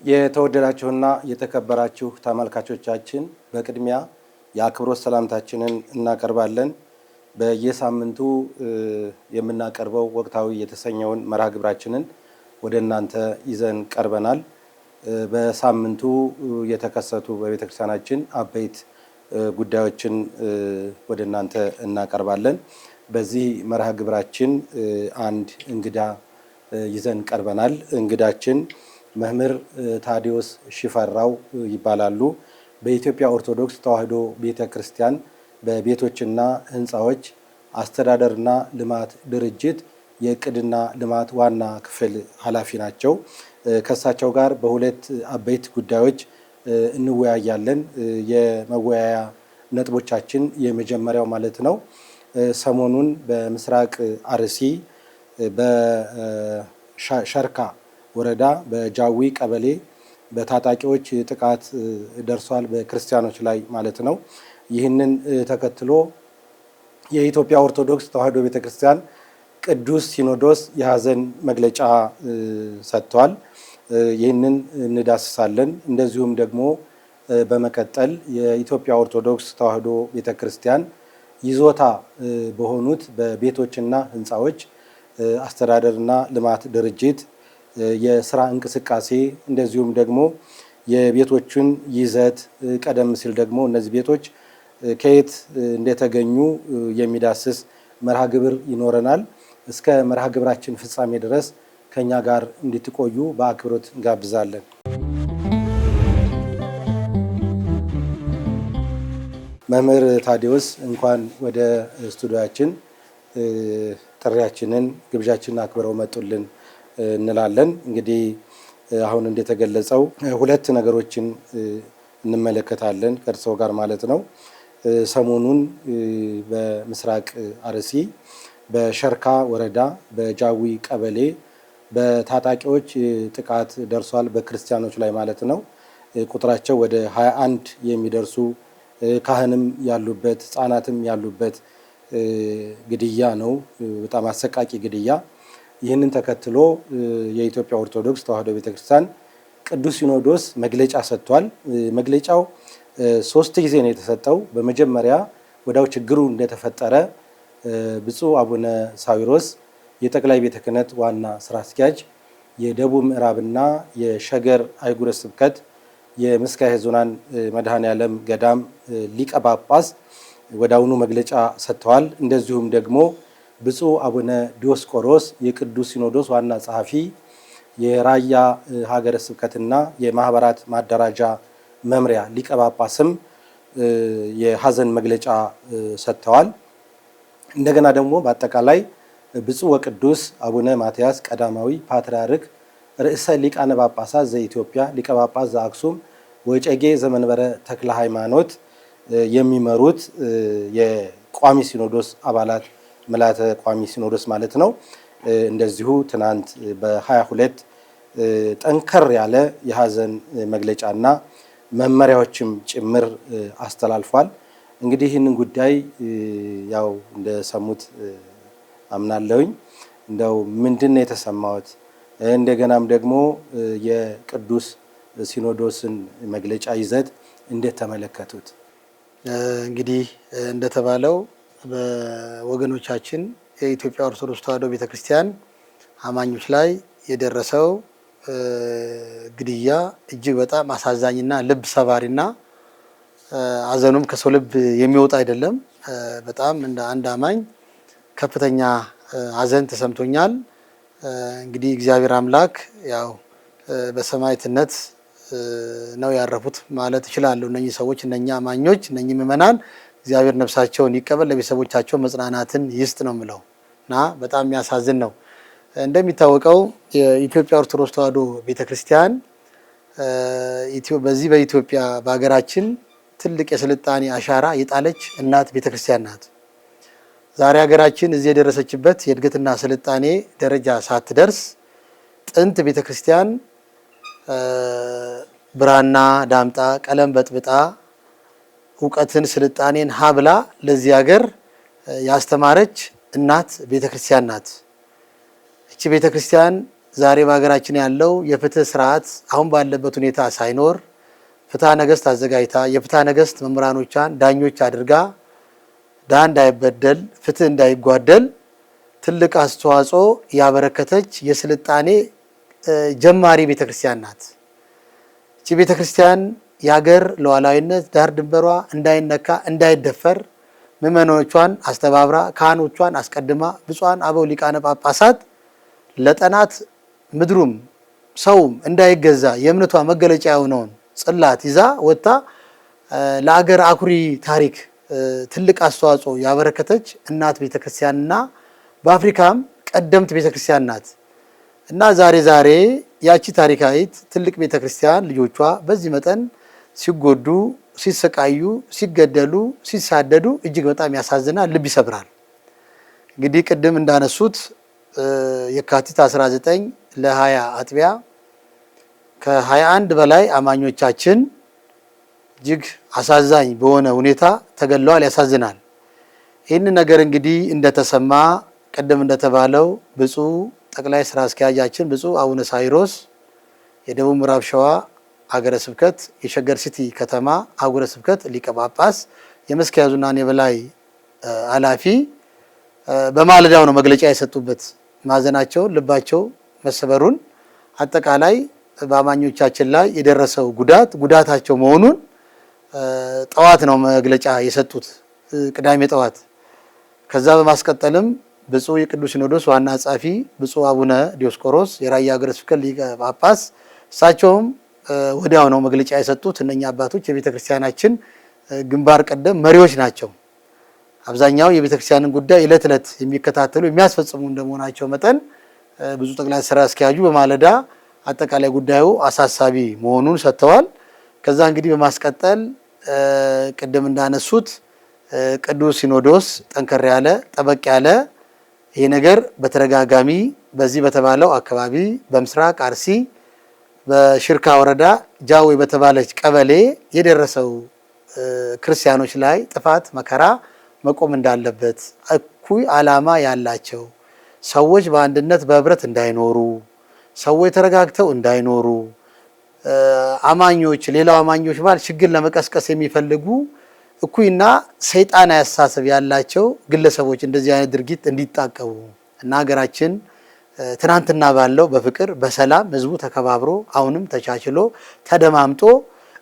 የተወደዳችሁና የተከበራችሁ ተመልካቾቻችን በቅድሚያ የአክብሮት ሰላምታችንን እናቀርባለን። በየሳምንቱ የምናቀርበው ወቅታዊ የተሰኘውን መርሃ ግብራችንን ወደ እናንተ ይዘን ቀርበናል። በሳምንቱ የተከሰቱ በቤተክርስቲያናችን አበይት ጉዳዮችን ወደ እናንተ እናቀርባለን። በዚህ መርሃ ግብራችን አንድ እንግዳ ይዘን ቀርበናል። እንግዳችን መምህር ታዲዮስ ሽፈራው ይባላሉ። በኢትዮጵያ ኦርቶዶክስ ተዋሕዶ ቤተክርስቲያን በቤቶችና ሕንፃዎች አስተዳደርና ልማት ድርጅት የእቅድና ልማት ዋና ክፍል ኃላፊ ናቸው። ከእሳቸው ጋር በሁለት አበይት ጉዳዮች እንወያያለን። የመወያያ ነጥቦቻችን የመጀመሪያው ማለት ነው ሰሞኑን በምስራቅ አርሲ በሸርካ ወረዳ በጃዊ ቀበሌ በታጣቂዎች ጥቃት ደርሷል፣ በክርስቲያኖች ላይ ማለት ነው። ይህንን ተከትሎ የኢትዮጵያ ኦርቶዶክስ ተዋሕዶ ቤተክርስቲያን ቅዱስ ሲኖዶስ የሀዘን መግለጫ ሰጥቷል። ይህንን እንዳስሳለን። እንደዚሁም ደግሞ በመቀጠል የኢትዮጵያ ኦርቶዶክስ ተዋሕዶ ቤተክርስቲያን ይዞታ በሆኑት በቤቶችና ሕንፃዎች አስተዳደርና ልማት ድርጅት የስራ እንቅስቃሴ እንደዚሁም ደግሞ የቤቶችን ይዘት ቀደም ሲል ደግሞ እነዚህ ቤቶች ከየት እንደተገኙ የሚዳስስ መርሃ ግብር ይኖረናል። እስከ መርሃ ግብራችን ፍጻሜ ድረስ ከኛ ጋር እንድትቆዩ በአክብሮት እንጋብዛለን። መምህር ታዲዮስ እንኳን ወደ ስቱዲዮአችን ጥሪያችንን ግብዣችንን አክብረው መጡልን እንላለን። እንግዲህ አሁን እንደተገለጸው ሁለት ነገሮችን እንመለከታለን ከእርስዎ ጋር ማለት ነው። ሰሞኑን በምስራቅ አርሲ በሸርካ ወረዳ በጃዊ ቀበሌ በታጣቂዎች ጥቃት ደርሷል፣ በክርስቲያኖች ላይ ማለት ነው። ቁጥራቸው ወደ 21 የሚደርሱ ካህንም ያሉበት ሕፃናትም ያሉበት ግድያ ነው። በጣም አሰቃቂ ግድያ። ይህንን ተከትሎ የኢትዮጵያ ኦርቶዶክስ ተዋሕዶ ቤተክርስቲያን ቅዱስ ሲኖዶስ መግለጫ ሰጥቷል። መግለጫው 3 ጊዜ ነው የተሰጠው። በመጀመሪያ ወዲያው ችግሩ እንደተፈጠረ ብፁዕ አቡነ ሳዊሮስ የጠቅላይ ቤተ ክህነት ዋና ስራ አስኪያጅ፣ የደቡብ ምዕራብና የሸገር አህጉረ ስብከት የምስካየ ኅዙናን መድኃኔዓለም ገዳም ሊቀ ጳጳስ ወዲያውኑ መግለጫ ሰጥተዋል። እንደዚሁም ደግሞ ብፁዕ አቡነ ዲዮስቆሮስ የቅዱስ ሲኖዶስ ዋና ጸሐፊ፣ የራያ ሀገረ ስብከትና የማህበራት ማደራጃ መምሪያ ሊቀ ጳጳስም የሀዘን መግለጫ ሰጥተዋል። እንደገና ደግሞ በአጠቃላይ ብፁዕ ወቅዱስ አቡነ ማትያስ ቀዳማዊ ፓትርያርክ ርዕሰ ሊቃነ ጳጳሳት ዘኢትዮጵያ ሊቀ ጳጳስ ዘአክሱም ወዕጨጌ ዘመንበረ ተክለ ሃይማኖት የሚመሩት የቋሚ ሲኖዶስ አባላት ምልዓተ ቋሚ ሲኖዶስ ማለት ነው። እንደዚሁ ትናንት በ22 ጠንከር ያለ የሀዘን መግለጫና መመሪያዎችም ጭምር አስተላልፏል። እንግዲህ ይህንን ጉዳይ ያው እንደሰሙት አምናለሁኝ። እንደው ምንድን ነው የተሰማዎት? እንደገናም ደግሞ የቅዱስ ሲኖዶስን መግለጫ ይዘት እንዴት ተመለከቱት? እንግዲህ እንደተባለው በወገኖቻችን የኢትዮጵያ ኦርቶዶክስ ተዋሕዶ ቤተክርስቲያን አማኞች ላይ የደረሰው ግድያ እጅግ በጣም አሳዛኝና ልብ ሰባሪና ሀዘኑም ከሰው ልብ የሚወጣ አይደለም። በጣም እንደ አንድ አማኝ ከፍተኛ ሀዘን ተሰምቶኛል። እንግዲህ እግዚአብሔር አምላክ ያው በሰማዕትነት ነው ያረፉት ማለት እችላለሁ። እነኚህ ሰዎች፣ እነኚህ አማኞች፣ እነኚህ ምዕመናን እግዚአብሔር ነፍሳቸውን ይቀበል፣ ለቤተሰቦቻቸው መጽናናትን ይስጥ ነው የምለው እና በጣም የሚያሳዝን ነው። እንደሚታወቀው የኢትዮጵያ ኦርቶዶክስ ተዋሕዶ ቤተክርስቲያን በዚህ በኢትዮጵያ በሀገራችን ትልቅ የስልጣኔ አሻራ የጣለች እናት ቤተክርስቲያን ናት። ዛሬ ሀገራችን እዚህ የደረሰችበት የእድገትና ስልጣኔ ደረጃ ሳትደርስ ጥንት ቤተክርስቲያን ብራና ዳምጣ ቀለም በጥብጣ እውቀትን ስልጣኔን ሀብላ ለዚህ ሀገር ያስተማረች እናት ቤተክርስቲያን ናት። እቺ ቤተክርስቲያን ዛሬ በሀገራችን ያለው የፍትህ ስርዓት አሁን ባለበት ሁኔታ ሳይኖር ፍትሐ ነገሥት አዘጋጅታ የፍትሐ ነገሥት መምህራኖቿን ዳኞች አድርጋ ድሃ እንዳይበደል ፍትህ እንዳይጓደል ትልቅ አስተዋጽኦ ያበረከተች የስልጣኔ ጀማሪ ቤተክርስቲያን ናት። እቺ ቤተክርስቲያን የሀገር ሉዓላዊነት ዳር ድንበሯ እንዳይነካ እንዳይደፈር ምዕመናኖቿን አስተባብራ ካህኖቿን አስቀድማ ብፁዓን አበው ሊቃነ ጳጳሳት ለጠናት ምድሩም ሰውም እንዳይገዛ የእምነቷ መገለጫ የሆነውን ጽላት ይዛ ወጥታ ለአገር አኩሪ ታሪክ ትልቅ አስተዋጽኦ ያበረከተች እናት ቤተክርስቲያንና በአፍሪካም ቀደምት ቤተክርስቲያን ናት እና ዛሬ ያቺ ታሪካዊት ትልቅ ቤተክርስቲያን ልጆቿ በዚህ መጠን ሲጎዱ፣ ሲሰቃዩ፣ ሲገደሉ፣ ሲሳደዱ እጅግ በጣም ያሳዝናል፣ ልብ ይሰብራል። እንግዲህ ቅድም እንዳነሱት የካቲት 19 ለ20 አጥቢያ ከ21 በላይ አማኞቻችን እጅግ አሳዛኝ በሆነ ሁኔታ ተገለዋል። ያሳዝናል። ይህን ነገር እንግዲህ እንደተሰማ ቅድም እንደተባለው ብፁዕ ጠቅላይ ስራ አስኪያጃችን ብፁዕ አቡነ ሳይሮስ የደቡብ ምዕራብ ሸዋ ሀገረ ስብከት የሸገር ሲቲ ከተማ ሀገረ ስብከት ሊቀ ጳጳስ የመስክ ያዙና የበላይ ኃላፊ በማለዳው ነው መግለጫ የሰጡበት ማዘናቸውን ልባቸው መሰበሩን አጠቃላይ በአማኞቻችን ላይ የደረሰው ጉዳታቸው መሆኑን ጠዋት ነው መግለጫ የሰጡት ቅዳሜ ጠዋት። ከዛ በማስቀጠልም ብፁዕ የቅዱስ ሲኖዶስ ዋና ጸሐፊ ብፁዕ አቡነ ዲዮስቆሮስ የራያ ሀገረ ስብከት ሊቀ ጳጳስ እሳቸውም ወዲያው ነው መግለጫ የሰጡት። እነኛ አባቶች የቤተ ክርስቲያናችን ግንባር ቀደም መሪዎች ናቸው። አብዛኛው የቤተ ክርስቲያንን ጉዳይ ዕለት ዕለት የሚከታተሉ የሚያስፈጽሙ እንደመሆናቸው መጠን ብፁዕ ጠቅላይ ስራ አስኪያጁ በማለዳ አጠቃላይ ጉዳዩ አሳሳቢ መሆኑን ሰጥተዋል። ከዛ እንግዲህ በማስቀጠል ቅድም እንዳነሱት ቅዱስ ሲኖዶስ ጠንከር ያለ ጠበቅ ያለ ይሄ ነገር በተደጋጋሚ በዚህ በተባለው አካባቢ በምስራቅ አርሲ በሽርካ ወረዳ ጃዊ በተባለች ቀበሌ የደረሰው ክርስቲያኖች ላይ ጥፋት መከራ መቆም እንዳለበት እኩይ ዓላማ ያላቸው ሰዎች በአንድነት በህብረት እንዳይኖሩ ሰዎች ተረጋግተው እንዳይኖሩ አማኞች ሌላው አማኞች ማለት ችግር ለመቀስቀስ የሚፈልጉ እኩይና ሰይጣናዊ አስተሳሰብ ያላቸው ግለሰቦች እንደዚህ አይነት ድርጊት እንዲጣቀቡ እና ሀገራችን ትናንትና ባለው በፍቅር በሰላም ህዝቡ ተከባብሮ አሁንም ተቻችሎ ተደማምጦ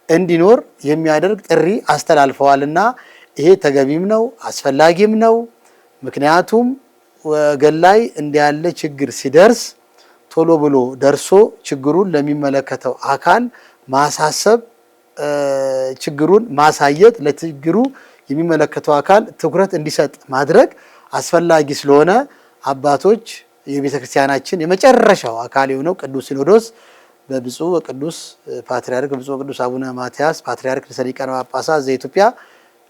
እንዲኖር የሚያደርግ ጥሪ አስተላልፈዋልና ይሄ ተገቢም ነው አስፈላጊም ነው። ምክንያቱም ወገን ላይ እንዲያለ ችግር ሲደርስ ቶሎ ብሎ ደርሶ ችግሩን ለሚመለከተው አካል ማሳሰብ፣ ችግሩን ማሳየት፣ ለችግሩ የሚመለከተው አካል ትኩረት እንዲሰጥ ማድረግ አስፈላጊ ስለሆነ አባቶች የቤተ ክርስቲያናችን የመጨረሻው አካል የሆነው ቅዱስ ሲኖዶስ በብፁዕ ወቅዱስ ፓትርያርክ ብፁዕ ወቅዱስ አቡነ ማትያስ ፓትርያርክ ርዕሰ ሊቃነ ጳጳሳት ዘኢትዮጵያ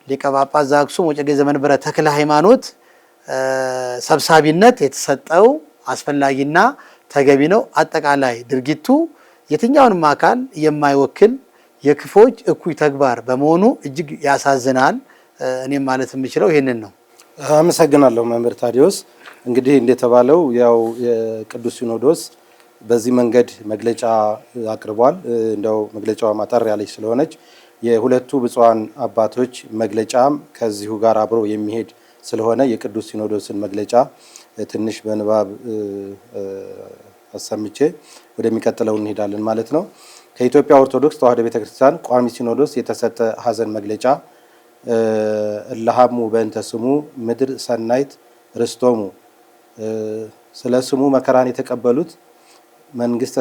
ሊቀ ጳጳስ ዘአክሱም ወዕጨጌ ዘመንበረ ተክለ ሃይማኖት ሰብሳቢነት የተሰጠው አስፈላጊና ተገቢ ነው። አጠቃላይ ድርጊቱ የትኛውንም አካል የማይወክል የክፎች እኩይ ተግባር በመሆኑ እጅግ ያሳዝናል። እኔም ማለት የምችለው ይሄንን ነው። አመሰግናለሁ መምህር ታዲዮስ። እንግዲህ እንደተባለው ያው የቅዱስ ሲኖዶስ በዚህ መንገድ መግለጫ አቅርቧል። እንደው መግለጫዋ ማጠር ያለች ስለሆነች የሁለቱ ብፁዓን አባቶች መግለጫም ከዚሁ ጋር አብሮ የሚሄድ ስለሆነ የቅዱስ ሲኖዶስን መግለጫ ትንሽ በንባብ አሰምቼ ወደሚቀጥለው እንሄዳለን ማለት ነው። ከኢትዮጵያ ኦርቶዶክስ ተዋሕዶ ቤተክርስቲያን ቋሚ ሲኖዶስ የተሰጠ ሐዘን መግለጫ እለሃሙ በእንተ ስሙ ምድር ሰናይት ርስቶሙ፣ ስለ ስሙ መከራን የተቀበሉት መንግስተ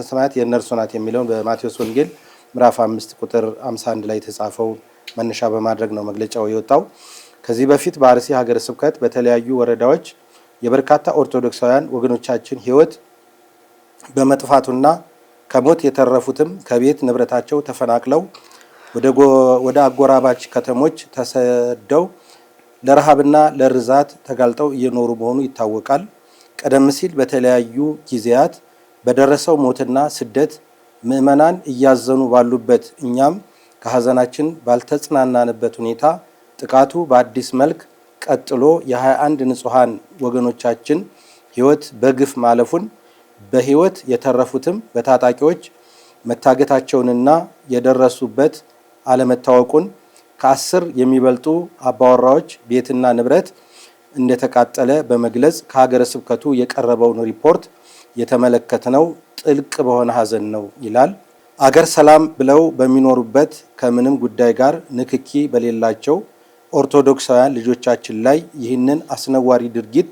ሰማያት የእነርሱ ናት የሚለውን በማቴዎስ ወንጌል ምዕራፍ 5 ቁጥር 51 ላይ የተጻፈው መነሻ በማድረግ ነው መግለጫው የወጣው። ከዚህ በፊት በአርሲ ሀገረ ስብከት በተለያዩ ወረዳዎች የበርካታ ኦርቶዶክሳውያን ወገኖቻችን ሕይወት በመጥፋቱና ከሞት የተረፉትም ከቤት ንብረታቸው ተፈናቅለው ወደ አጎራባች ከተሞች ተሰደው ለረሃብና ለርዛት ተጋልጠው እየኖሩ መሆኑ ይታወቃል። ቀደም ሲል በተለያዩ ጊዜያት በደረሰው ሞትና ስደት ምዕመናን እያዘኑ ባሉበት እኛም ከሀዘናችን ባልተጽናናንበት ሁኔታ ጥቃቱ በአዲስ መልክ ቀጥሎ የ21 ንጹሐን ወገኖቻችን ሕይወት በግፍ ማለፉን በህይወት የተረፉትም በታጣቂዎች መታገታቸውንና የደረሱበት አለመታወቁን ከ10 የሚበልጡ አባወራዎች ቤትና ንብረት እንደተቃጠለ በመግለጽ ከሀገረ ስብከቱ የቀረበውን ሪፖርት የተመለከትነው ጥልቅ በሆነ ሐዘን ነው ይላል። አገር ሰላም ብለው በሚኖሩበት ከምንም ጉዳይ ጋር ንክኪ በሌላቸው ኦርቶዶክሳውያን ልጆቻችን ላይ ይህንን አስነዋሪ ድርጊት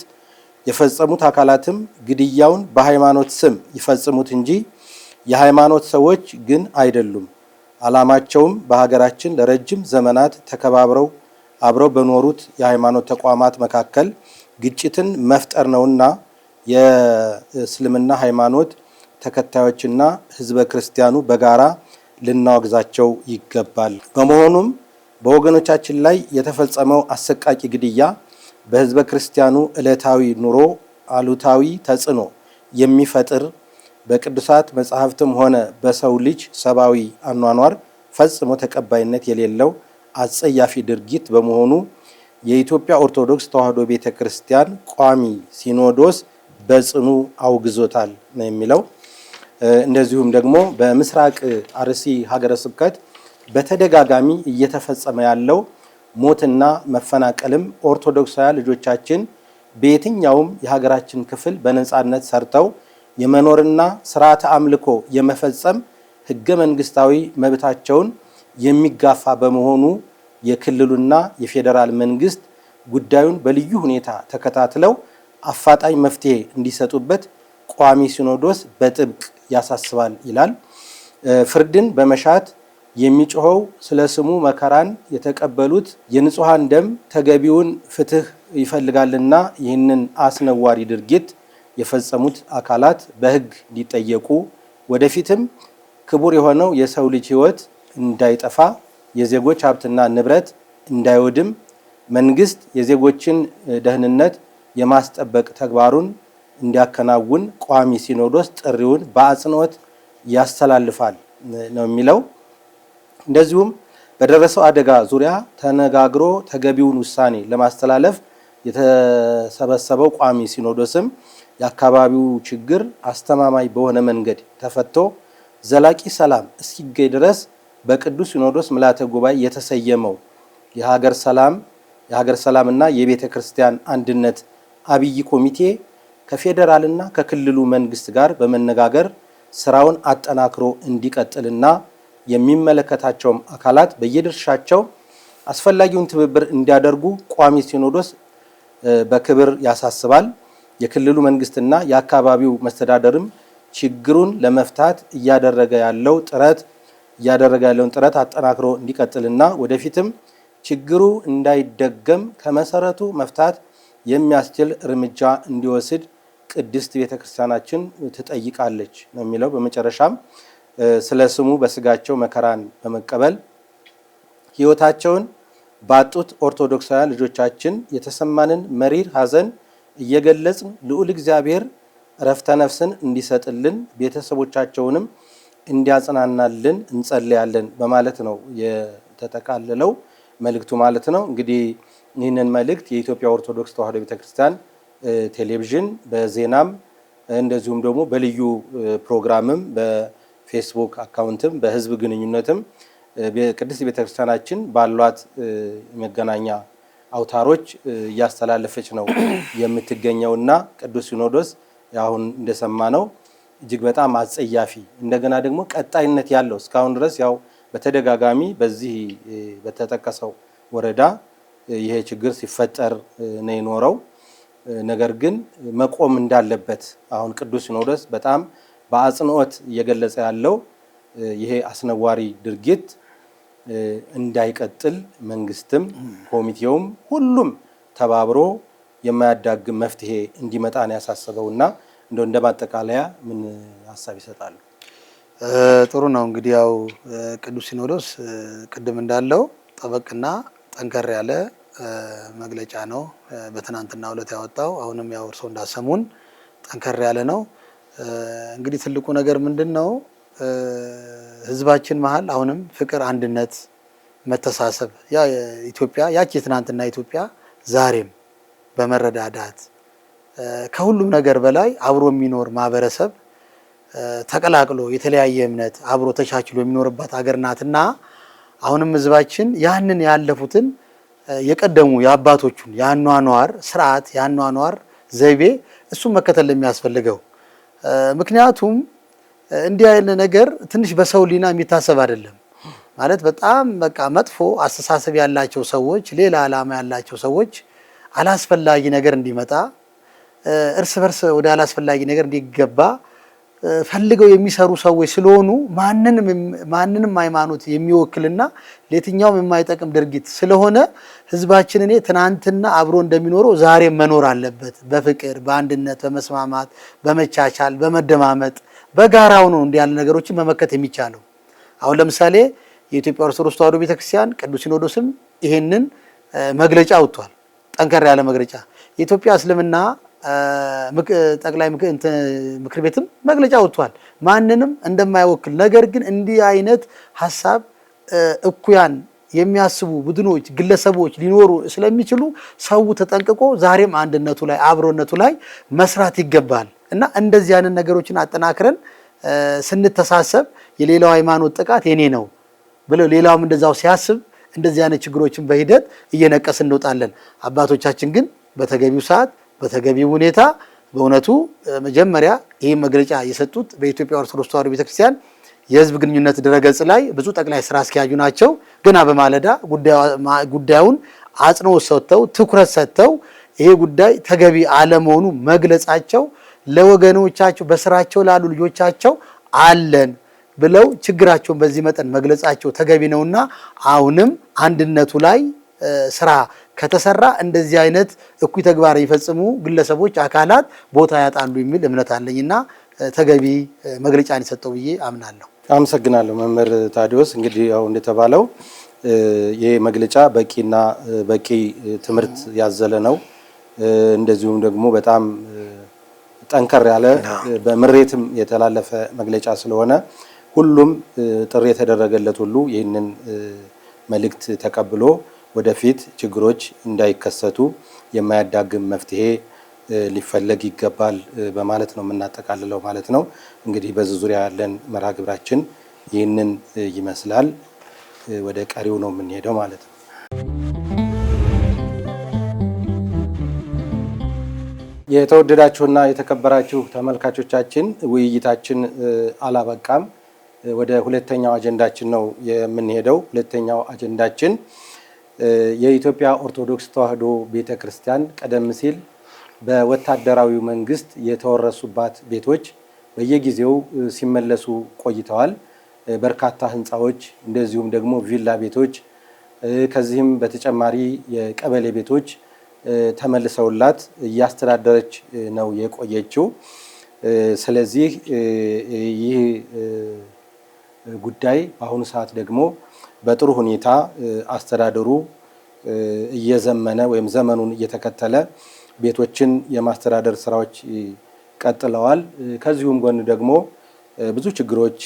የፈጸሙት አካላትም ግድያውን በሃይማኖት ስም ይፈጽሙት እንጂ የሃይማኖት ሰዎች ግን አይደሉም። ዓላማቸውም በሀገራችን ለረጅም ዘመናት ተከባብረው አብረው በኖሩት የሃይማኖት ተቋማት መካከል ግጭትን መፍጠር ነውና የእስልምና ሃይማኖት ተከታዮችና ህዝበ ክርስቲያኑ በጋራ ልናወግዛቸው ይገባል። በመሆኑም በወገኖቻችን ላይ የተፈጸመው አሰቃቂ ግድያ በህዝበ ክርስቲያኑ ዕለታዊ ኑሮ አሉታዊ ተጽዕኖ የሚፈጥር በቅዱሳት መጻሕፍትም ሆነ በሰው ልጅ ሰብአዊ አኗኗር ፈጽሞ ተቀባይነት የሌለው አጸያፊ ድርጊት በመሆኑ የኢትዮጵያ ኦርቶዶክስ ተዋሕዶ ቤተ ክርስቲያን ቋሚ ሲኖዶስ በጽኑ አውግዞታል ነው የሚለው። እንደዚሁም ደግሞ በምስራቅ አርሲ ሀገረ ስብከት በተደጋጋሚ እየተፈጸመ ያለው ሞትና መፈናቀልም ኦርቶዶክሳውያን ልጆቻችን በየትኛውም የሀገራችን ክፍል በነጻነት ሰርተው የመኖርና ስርዓተ አምልኮ የመፈጸም ህገ መንግስታዊ መብታቸውን የሚጋፋ በመሆኑ የክልሉና የፌዴራል መንግስት ጉዳዩን በልዩ ሁኔታ ተከታትለው አፋጣኝ መፍትሄ እንዲሰጡበት ቋሚ ሲኖዶስ በጥብቅ ያሳስባል ይላል። ፍርድን በመሻት የሚጮኸው ስለ ስሙ መከራን የተቀበሉት የንጹሐን ደም ተገቢውን ፍትህ ይፈልጋልና ይህንን አስነዋሪ ድርጊት የፈጸሙት አካላት በህግ እንዲጠየቁ ወደፊትም ክቡር የሆነው የሰው ልጅ ህይወት እንዳይጠፋ የዜጎች ሀብትና ንብረት እንዳይወድም መንግስት የዜጎችን ደህንነት የማስጠበቅ ተግባሩን እንዲያከናውን ቋሚ ሲኖዶስ ጥሪውን በአጽንኦት ያስተላልፋል ነው የሚለው። እንደዚሁም በደረሰው አደጋ ዙሪያ ተነጋግሮ ተገቢውን ውሳኔ ለማስተላለፍ የተሰበሰበው ቋሚ ሲኖዶስም የአካባቢው ችግር አስተማማኝ በሆነ መንገድ ተፈቶ ዘላቂ ሰላም እስኪገኝ ድረስ በቅዱስ ሲኖዶስ ምልዓተ ጉባኤ የተሰየመው የሀገር ሰላምና የቤተ ክርስቲያን አንድነት አብይ ኮሚቴ ከፌዴራልና ከክልሉ መንግስት ጋር በመነጋገር ስራውን አጠናክሮ እንዲቀጥልና የሚመለከታቸውም አካላት በየድርሻቸው አስፈላጊውን ትብብር እንዲያደርጉ ቋሚ ሲኖዶስ በክብር ያሳስባል። የክልሉ መንግስትና የአካባቢው መስተዳደርም ችግሩን ለመፍታት እያደረገ ያለውን ጥረት አጠናክሮ እንዲቀጥልና ወደፊትም ችግሩ እንዳይደገም ከመሰረቱ መፍታት የሚያስችል እርምጃ እንዲወስድ ቅድስት ቤተክርስቲያናችን ትጠይቃለች ነው የሚለው። በመጨረሻም ስለ ስሙ በስጋቸው መከራን በመቀበል ሕይወታቸውን ባጡት ኦርቶዶክሳውያን ልጆቻችን የተሰማንን መሪር ሐዘን እየገለጽን ልዑል እግዚአብሔር ረፍተ ነፍስን እንዲሰጥልን ቤተሰቦቻቸውንም እንዲያጽናናልን እንጸልያለን በማለት ነው የተጠቃለለው መልእክቱ ማለት ነው። እንግዲህ ይህንን መልእክት የኢትዮጵያ ኦርቶዶክስ ተዋሕዶ ቤተክርስቲያን ቴሌቪዥን በዜናም እንደዚሁም ደግሞ በልዩ ፕሮግራምም በፌስቡክ አካውንትም በህዝብ ግንኙነትም ቅድስት ቤተክርስቲያናችን ባሏት መገናኛ አውታሮች እያስተላለፈች ነው የምትገኘውና ቅዱስ ሲኖዶስ አሁን እንደሰማነው እጅግ በጣም አጸያፊ እንደገና ደግሞ ቀጣይነት ያለው እስካሁን ድረስ ያው በተደጋጋሚ በዚህ በተጠቀሰው ወረዳ ይሄ ችግር ሲፈጠር ነው የኖረው። ነገር ግን መቆም እንዳለበት አሁን ቅዱስ ሲኖዶስ በጣም በአጽንኦት እየገለጸ ያለው ይሄ አስነዋሪ ድርጊት እንዳይቀጥል መንግስትም ኮሚቴውም ሁሉም ተባብሮ የማያዳግም መፍትሄ እንዲመጣ ነው ያሳሰበውና እንደ ማጠቃለያ ምን ሀሳብ ይሰጣሉ? ጥሩ ነው። እንግዲህ ያው ቅዱስ ሲኖዶስ ቅድም እንዳለው ጠበቅና ጠንከር ያለ መግለጫ ነው በትናንትናው ዕለት ያወጣው። አሁንም ያው እርሶ እንዳሰሙን ጠንከር ያለ ነው። እንግዲህ ትልቁ ነገር ምንድነው? ህዝባችን መሀል አሁንም ፍቅር፣ አንድነት፣ መተሳሰብ ኢትዮጵያ ያቺ የትናንትና ኢትዮጵያ ዛሬም በመረዳዳት ከሁሉም ነገር በላይ አብሮ የሚኖር ማህበረሰብ ተቀላቅሎ የተለያየ እምነት አብሮ ተቻችሎ የሚኖርባት ሀገር ናትና አሁንም ህዝባችን ያንን ያለፉትን የቀደሙ የአባቶቹን ያኗኗር ስርዓት ያኗኗር ዘይቤ እሱን መከተል የሚያስፈልገው። ምክንያቱም እንዲህ አይነት ነገር ትንሽ በሰው ሊና የሚታሰብ አይደለም። ማለት በጣም በቃ መጥፎ አስተሳሰብ ያላቸው ሰዎች፣ ሌላ ዓላማ ያላቸው ሰዎች አላስፈላጊ ነገር እንዲመጣ እርስ በርስ ወደ አላስፈላጊ ነገር እንዲገባ ፈልገው የሚሰሩ ሰዎች ስለሆኑ ማንንም ሃይማኖት የሚወክልና ለየትኛውም የማይጠቅም ድርጊት ስለሆነ ህዝባችን እኔ ትናንትና አብሮ እንደሚኖረው ዛሬ መኖር አለበት። በፍቅር በአንድነት በመስማማት በመቻቻል በመደማመጥ በጋራው ነው እንዲህ ያለ ነገሮችን መመከት የሚቻለው። አሁን ለምሳሌ የኢትዮጵያ ኦርቶዶክስ ተዋሕዶ ቤተክርስቲያን ቅዱስ ሲኖዶስም ይሄንን መግለጫ አውጥቷል። ጠንከር ያለ መግለጫ የኢትዮጵያ እስልምና ጠቅላይ ምክር ቤትም መግለጫ ወጥቷል። ማንንም እንደማይወክል ነገር ግን እንዲህ አይነት ሐሳብ እኩያን የሚያስቡ ቡድኖች ግለሰቦች ሊኖሩ ስለሚችሉ ሰው ተጠንቅቆ ዛሬም አንድነቱ ላይ አብሮነቱ ላይ መስራት ይገባል እና እንደዚህ አይነት ነገሮችን አጠናክረን ስንተሳሰብ የሌላው ሃይማኖት ጥቃት የኔ ነው ብለው ሌላውም እንደዛው ሲያስብ እንደዚህ አይነት ችግሮችን በሂደት እየነቀስ እንወጣለን። አባቶቻችን ግን በተገቢው ሰዓት በተገቢው ሁኔታ በእውነቱ መጀመሪያ ይሄ መግለጫ የሰጡት በኢትዮጵያ ኦርቶዶክስ ተዋሕዶ ቤተክርስቲያን የህዝብ ግንኙነት ድረገጽ ላይ ብዙ ጠቅላይ ስራ አስኪያጁ ናቸው። ገና በማለዳ ጉዳዩን አጽንኦት ሰጥተው ትኩረት ሰጥተው ይሄ ጉዳይ ተገቢ አለመሆኑ መግለጻቸው ለወገኖቻቸው በስራቸው ላሉ ልጆቻቸው አለን ብለው ችግራቸውን በዚህ መጠን መግለጻቸው ተገቢ ነውና አሁንም አንድነቱ ላይ ስራ ከተሰራ እንደዚህ አይነት እኩይ ተግባር ይፈጽሙ ግለሰቦች አካላት ቦታ ያጣሉ የሚል እምነት አለኝና ተገቢ መግለጫን የሰጠው ብዬ አምናለሁ። አመሰግናለሁ መምህር ታዲዮስ። እንግዲህ ያው እንደተባለው ይሄ መግለጫ በቂና በቂ ትምህርት ያዘለ ነው። እንደዚሁም ደግሞ በጣም ጠንከር ያለ በምሬትም የተላለፈ መግለጫ ስለሆነ ሁሉም ጥሪ የተደረገለት ሁሉ ይህንን መልእክት ተቀብሎ ወደፊት ችግሮች እንዳይከሰቱ የማያዳግም መፍትሄ ሊፈለግ ይገባል በማለት ነው የምናጠቃልለው ማለት ነው። እንግዲህ በዚህ ዙሪያ ያለን መርሃ ግብራችን ይህንን ይመስላል። ወደ ቀሪው ነው የምንሄደው ማለት ነው። የተወደዳችሁና የተከበራችሁ ተመልካቾቻችን ውይይታችን አላበቃም። ወደ ሁለተኛው አጀንዳችን ነው የምንሄደው። ሁለተኛው አጀንዳችን የኢትዮጵያ ኦርቶዶክስ ተዋሕዶ ቤተክርስቲያን ቀደም ሲል በወታደራዊ መንግስት የተወረሱባት ቤቶች በየጊዜው ሲመለሱ ቆይተዋል። በርካታ ህንፃዎች እንደዚሁም ደግሞ ቪላ ቤቶች ከዚህም በተጨማሪ የቀበሌ ቤቶች ተመልሰውላት እያስተዳደረች ነው የቆየችው። ስለዚህ ይህ ጉዳይ በአሁኑ ሰዓት ደግሞ በጥሩ ሁኔታ አስተዳደሩ እየዘመነ ወይም ዘመኑን እየተከተለ ቤቶችን የማስተዳደር ስራዎች ቀጥለዋል። ከዚሁም ጎን ደግሞ ብዙ ችግሮች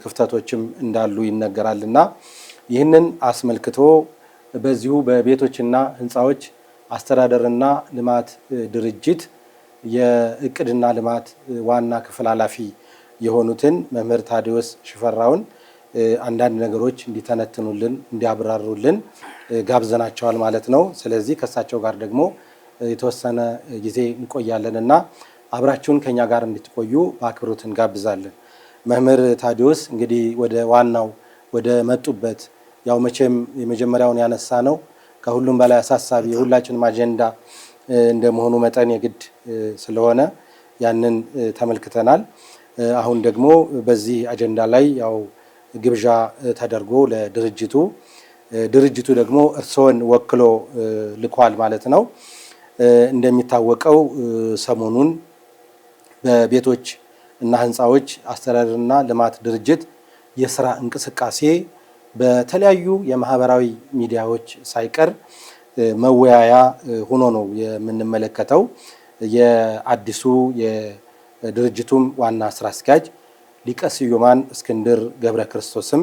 ክፍተቶችም እንዳሉ ይነገራልና ይህንን አስመልክቶ በዚሁ በቤቶችና ህንፃዎች አስተዳደርና ልማት ድርጅት የእቅድና ልማት ዋና ክፍል ኃላፊ የሆኑትን መምህር ታዲዮስ ሽፈራውን አንዳንድ ነገሮች እንዲተነትኑልን እንዲያብራሩልን ጋብዘናቸዋል ማለት ነው። ስለዚህ ከእሳቸው ጋር ደግሞ የተወሰነ ጊዜ እንቆያለንና አብራችሁን ከኛ ጋር እንድትቆዩ በአክብሮት እንጋብዛለን። መምህር ታዲዮስ እንግዲህ ወደ ዋናው ወደ መጡበት ያው መቼም የመጀመሪያውን ያነሳ ነው ከሁሉም በላይ አሳሳቢ የሁላችንም አጀንዳ እንደመሆኑ መጠን የግድ ስለሆነ ያንን ተመልክተናል። አሁን ደግሞ በዚህ አጀንዳ ላይ ያው ግብዣ ተደርጎ ድርጅቱ ደግሞ እርስዎን ወክሎ ልኳል ማለት ነው። እንደሚታወቀው ሰሞኑን በቤቶች እና ህንፃዎች አስተዳደርና ልማት ድርጅት የስራ እንቅስቃሴ በተለያዩ የማህበራዊ ሚዲያዎች ሳይቀር መወያያ ሆኖ ነው የምንመለከተው። የአዲሱ የድርጅቱም ዋና ስራ አስኪያጅ ሊቀ ስዩማን እስክንድር ገብረ ክርስቶስም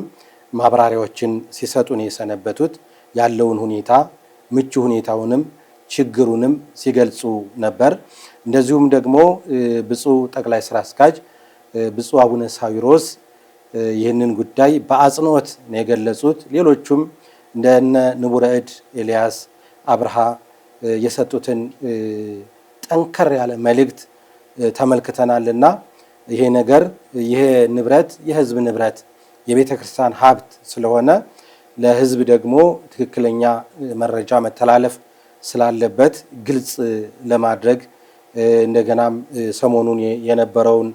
ማብራሪያዎችን ሲሰጡ ነው የሰነበቱት። ያለውን ሁኔታ ምቹ ሁኔታውንም ችግሩንም ሲገልጹ ነበር። እንደዚሁም ደግሞ ብፁዕ ጠቅላይ ስራ አስኪያጅ ብፁዕ አቡነ ሳዊሮስ ይህንን ጉዳይ በአጽንኦት ነው የገለጹት። ሌሎቹም እንደነ ንቡረ እድ ኤልያስ አብርሃ የሰጡትን ጠንከር ያለ መልእክት ተመልክተናልና ይሄ ነገር ይሄ ንብረት የህዝብ ንብረት የቤተ ክርስቲያን ሀብት ስለሆነ ለህዝብ ደግሞ ትክክለኛ መረጃ መተላለፍ ስላለበት ግልጽ ለማድረግ እንደገናም ሰሞኑን የነበረውን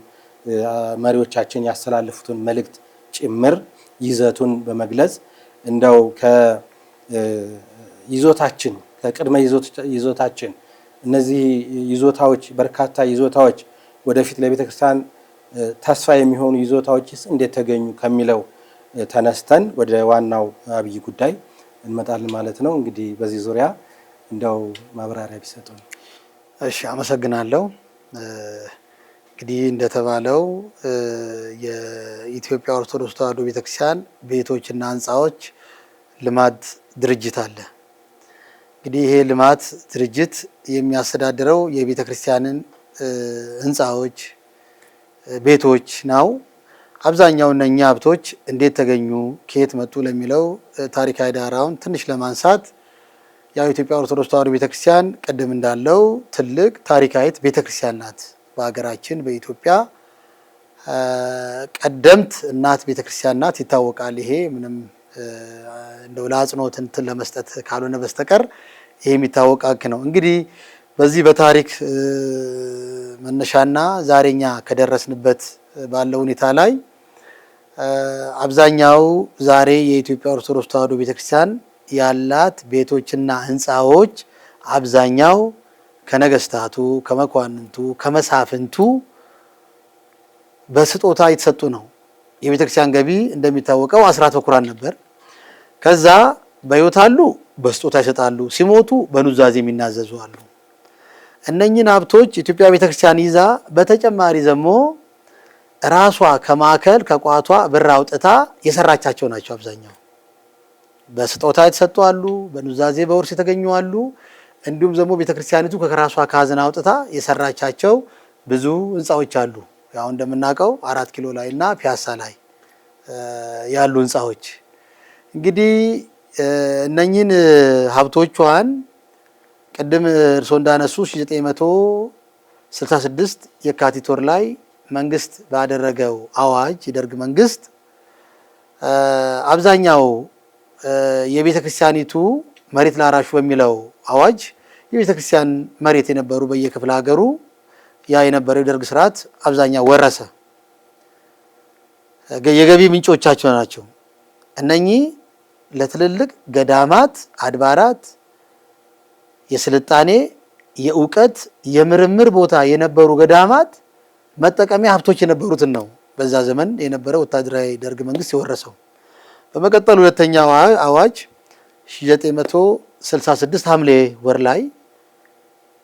መሪዎቻችን ያስተላለፉትን መልእክት ጭምር ይዘቱን በመግለጽ እንደው ከይዞታችን ከቅድመ ይዞታችን እነዚህ ይዞታዎች በርካታ ይዞታዎች ወደፊት ለቤተ ክርስቲያን ተስፋ የሚሆኑ ይዞታዎችስ እንዴት ተገኙ ከሚለው ተነስተን ወደ ዋናው አብይ ጉዳይ እንመጣለን ማለት ነው። እንግዲህ በዚህ ዙሪያ እንደው ማብራሪያ ቢሰጡ። እሺ፣ አመሰግናለሁ። እንግዲህ እንደተባለው የኢትዮጵያ ኦርቶዶክስ ተዋሕዶ ቤተክርስቲያን ቤቶችና ህንፃዎች ልማት ድርጅት አለ። እንግዲህ ይሄ ልማት ድርጅት የሚያስተዳድረው የቤተክርስቲያንን ህንፃዎች፣ ቤቶች ነው። አብዛኛው እነኛ ሀብቶች እንዴት ተገኙ፣ ከየት መጡ ለሚለው ታሪካዊ ዳራውን ትንሽ ለማንሳት ያው የኢትዮጵያ ኦርቶዶክስ ተዋሕዶ ቤተክርስቲያን ቅድም እንዳለው ትልቅ ታሪካዊት ቤተክርስቲያን ናት። በሀገራችን በኢትዮጵያ ቀደምት እናት ቤተክርስቲያን ናት፣ ይታወቃል። ይሄ ምንም እንደው ለአጽንኦት እንትን ለመስጠት ካልሆነ በስተቀር ይሄ የሚታወቅ ሀቅ ነው። እንግዲህ በዚህ በታሪክ መነሻና ዛሬኛ ከደረስንበት ባለው ሁኔታ ላይ አብዛኛው ዛሬ የኢትዮጵያ ኦርቶዶክስ ተዋሕዶ ቤተክርስቲያን ያላት ቤቶችና ህንፃዎች አብዛኛው ከነገስታቱ፣ ከመኳንንቱ፣ ከመሳፍንቱ በስጦታ የተሰጡ ነው። የቤተክርስቲያን ገቢ እንደሚታወቀው አስራት በኩራን ነበር። ከዛ በሕይወት አሉ በስጦታ ይሰጣሉ፣ ሲሞቱ በኑዛዜ የሚናዘዙ አሉ። እነኚህን ሀብቶች ኢትዮጵያ ቤተክርስቲያን ይዛ በተጨማሪ ደግሞ ራሷ ከማዕከል ከቋቷ ብር አውጥታ የሰራቻቸው ናቸው። አብዛኛው በስጦታ የተሰጡ አሉ፣ በኑዛዜ በውርስ የተገኙ አሉ። እንዲሁም ደግሞ ቤተክርስቲያኒቱ ከራሷ ካዝና አውጥታ የሰራቻቸው ብዙ ህንፃዎች አሉ። ያው እንደምናውቀው 4 ኪሎ ላይ እና ፒያሳ ላይ ያሉ ህንፃዎች እንግዲህ እነኚህን ሀብቶቿን ቅድም እርስዎ እንዳነሱ 1966 የካቲት ወር ላይ መንግስት ባደረገው አዋጅ የደርግ መንግስት አብዛኛው የቤተ ክርስቲያኒቱ መሬት ላራሹ በሚለው አዋጅ የቤተ ክርስቲያን መሬት የነበሩ በየክፍለ ሀገሩ ያ የነበረው የደርግ ስርዓት አብዛኛው ወረሰ። የገቢ ምንጮቻቸው ናቸው። እነኚህ ለትልልቅ ገዳማት፣ አድባራት የስልጣኔ የእውቀት የምርምር ቦታ የነበሩ ገዳማት መጠቀሚያ ሀብቶች የነበሩትን ነው በዛ ዘመን የነበረው ወታደራዊ ደርግ መንግስት የወረሰው። በመቀጠል ሁለተኛው አዋጅ 1966 ሐምሌ ወር ላይ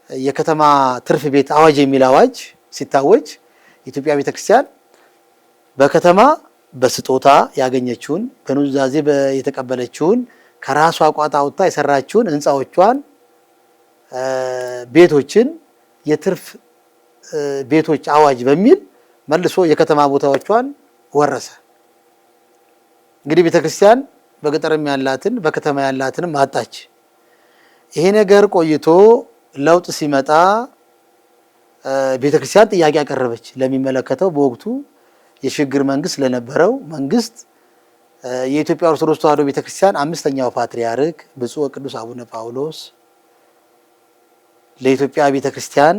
የከተማ ትርፍ ቤት አዋጅ የሚል አዋጅ ሲታወጅ ኢትዮጵያ ቤተክርስቲያን በከተማ በስጦታ ያገኘችውን በኑዛዜ የተቀበለችውን ከራሷ ቋጣ አውጥታ የሰራችውን ህንፃዎቿን፣ ቤቶችን የትርፍ ቤቶች አዋጅ በሚል መልሶ የከተማ ቦታዎቿን ወረሰ። እንግዲህ ቤተክርስቲያን በገጠርም ያላትን በከተማ ያላትንም አጣች። ይሄ ነገር ቆይቶ ለውጥ ሲመጣ ቤተክርስቲያን ጥያቄ አቀረበች ለሚመለከተው በወቅቱ የሽግግር መንግስት ለነበረው መንግስት። የኢትዮጵያ ኦርቶዶክስ ተዋሕዶ ቤተክርስቲያን 5ኛው ፓትርያርክ ብፁዕ ወቅዱስ አቡነ ጳውሎስ ለኢትዮጵያ ቤተክርስቲያን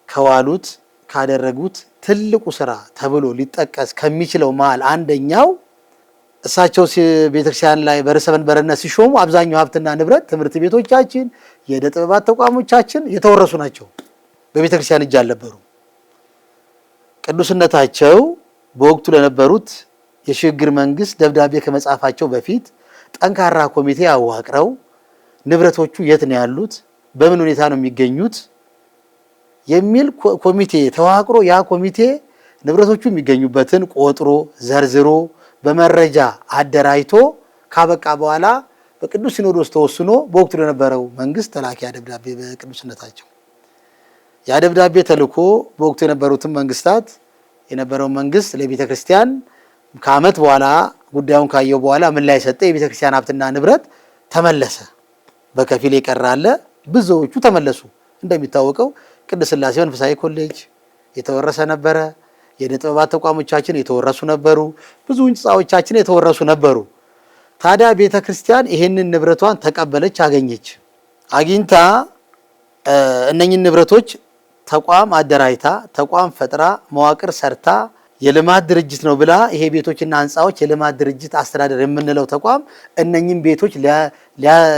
ከዋሉት ካደረጉት ትልቁ ስራ ተብሎ ሊጠቀስ ከሚችለው መሃል አንደኛው እሳቸው ቤተክርስቲያን ላይ በርዕሰ መንበርነት ሲሾሙ አብዛኛው ሀብትና ንብረት ትምህርት ቤቶቻችን፣ የዕደ ጥበባት ተቋሞቻችን የተወረሱ ናቸው። በቤተክርስቲያን እጅ አልነበሩ። ቅዱስነታቸው በወቅቱ ለነበሩት የሽግግር መንግስት ደብዳቤ ከመጻፋቸው በፊት ጠንካራ ኮሚቴ አዋቅረው ንብረቶቹ የት ነው ያሉት፣ በምን ሁኔታ ነው የሚገኙት የሚል ኮሚቴ ተዋቅሮ ያ ኮሚቴ ንብረቶቹ የሚገኙበትን ቆጥሮ ዘርዝሮ በመረጃ አደራጅቶ ካበቃ በኋላ በቅዱስ ሲኖዶስ ተወስኖ በወቅቱ ለነበረው መንግስት ተላኪያ ደብዳቤ በቅዱስነታቸው ያ ደብዳቤ ተልኮ በወቅቱ የነበሩትን መንግስታት የነበረው መንግስት ለቤተ ክርስቲያን ከዓመት በኋላ ጉዳዩን ካየው በኋላ ምን ላይ ሰጠ? የቤተ ክርስቲያን ሀብትና ንብረት ተመለሰ። በከፊል የቀራለ ብዙዎቹ ተመለሱ። እንደሚታወቀው ቅድስት ሥላሴ መንፈሳዊ ኮሌጅ የተወረሰ ነበረ። የዕደ ጥበባት ተቋሞቻችን የተወረሱ ነበሩ። ብዙ ህንጻዎቻችን የተወረሱ ነበሩ። ታዲያ ቤተ ክርስቲያን ይሄንን ንብረቷን ተቀበለች፣ አገኘች። አግኝታ እነኚህን ንብረቶች ተቋም አደራጅታ ተቋም ፈጥራ መዋቅር ሰርታ የልማት ድርጅት ነው ብላ ይሄ ቤቶችና ህንጻዎች የልማት ድርጅት አስተዳደር የምንለው ተቋም እነኚህን ቤቶች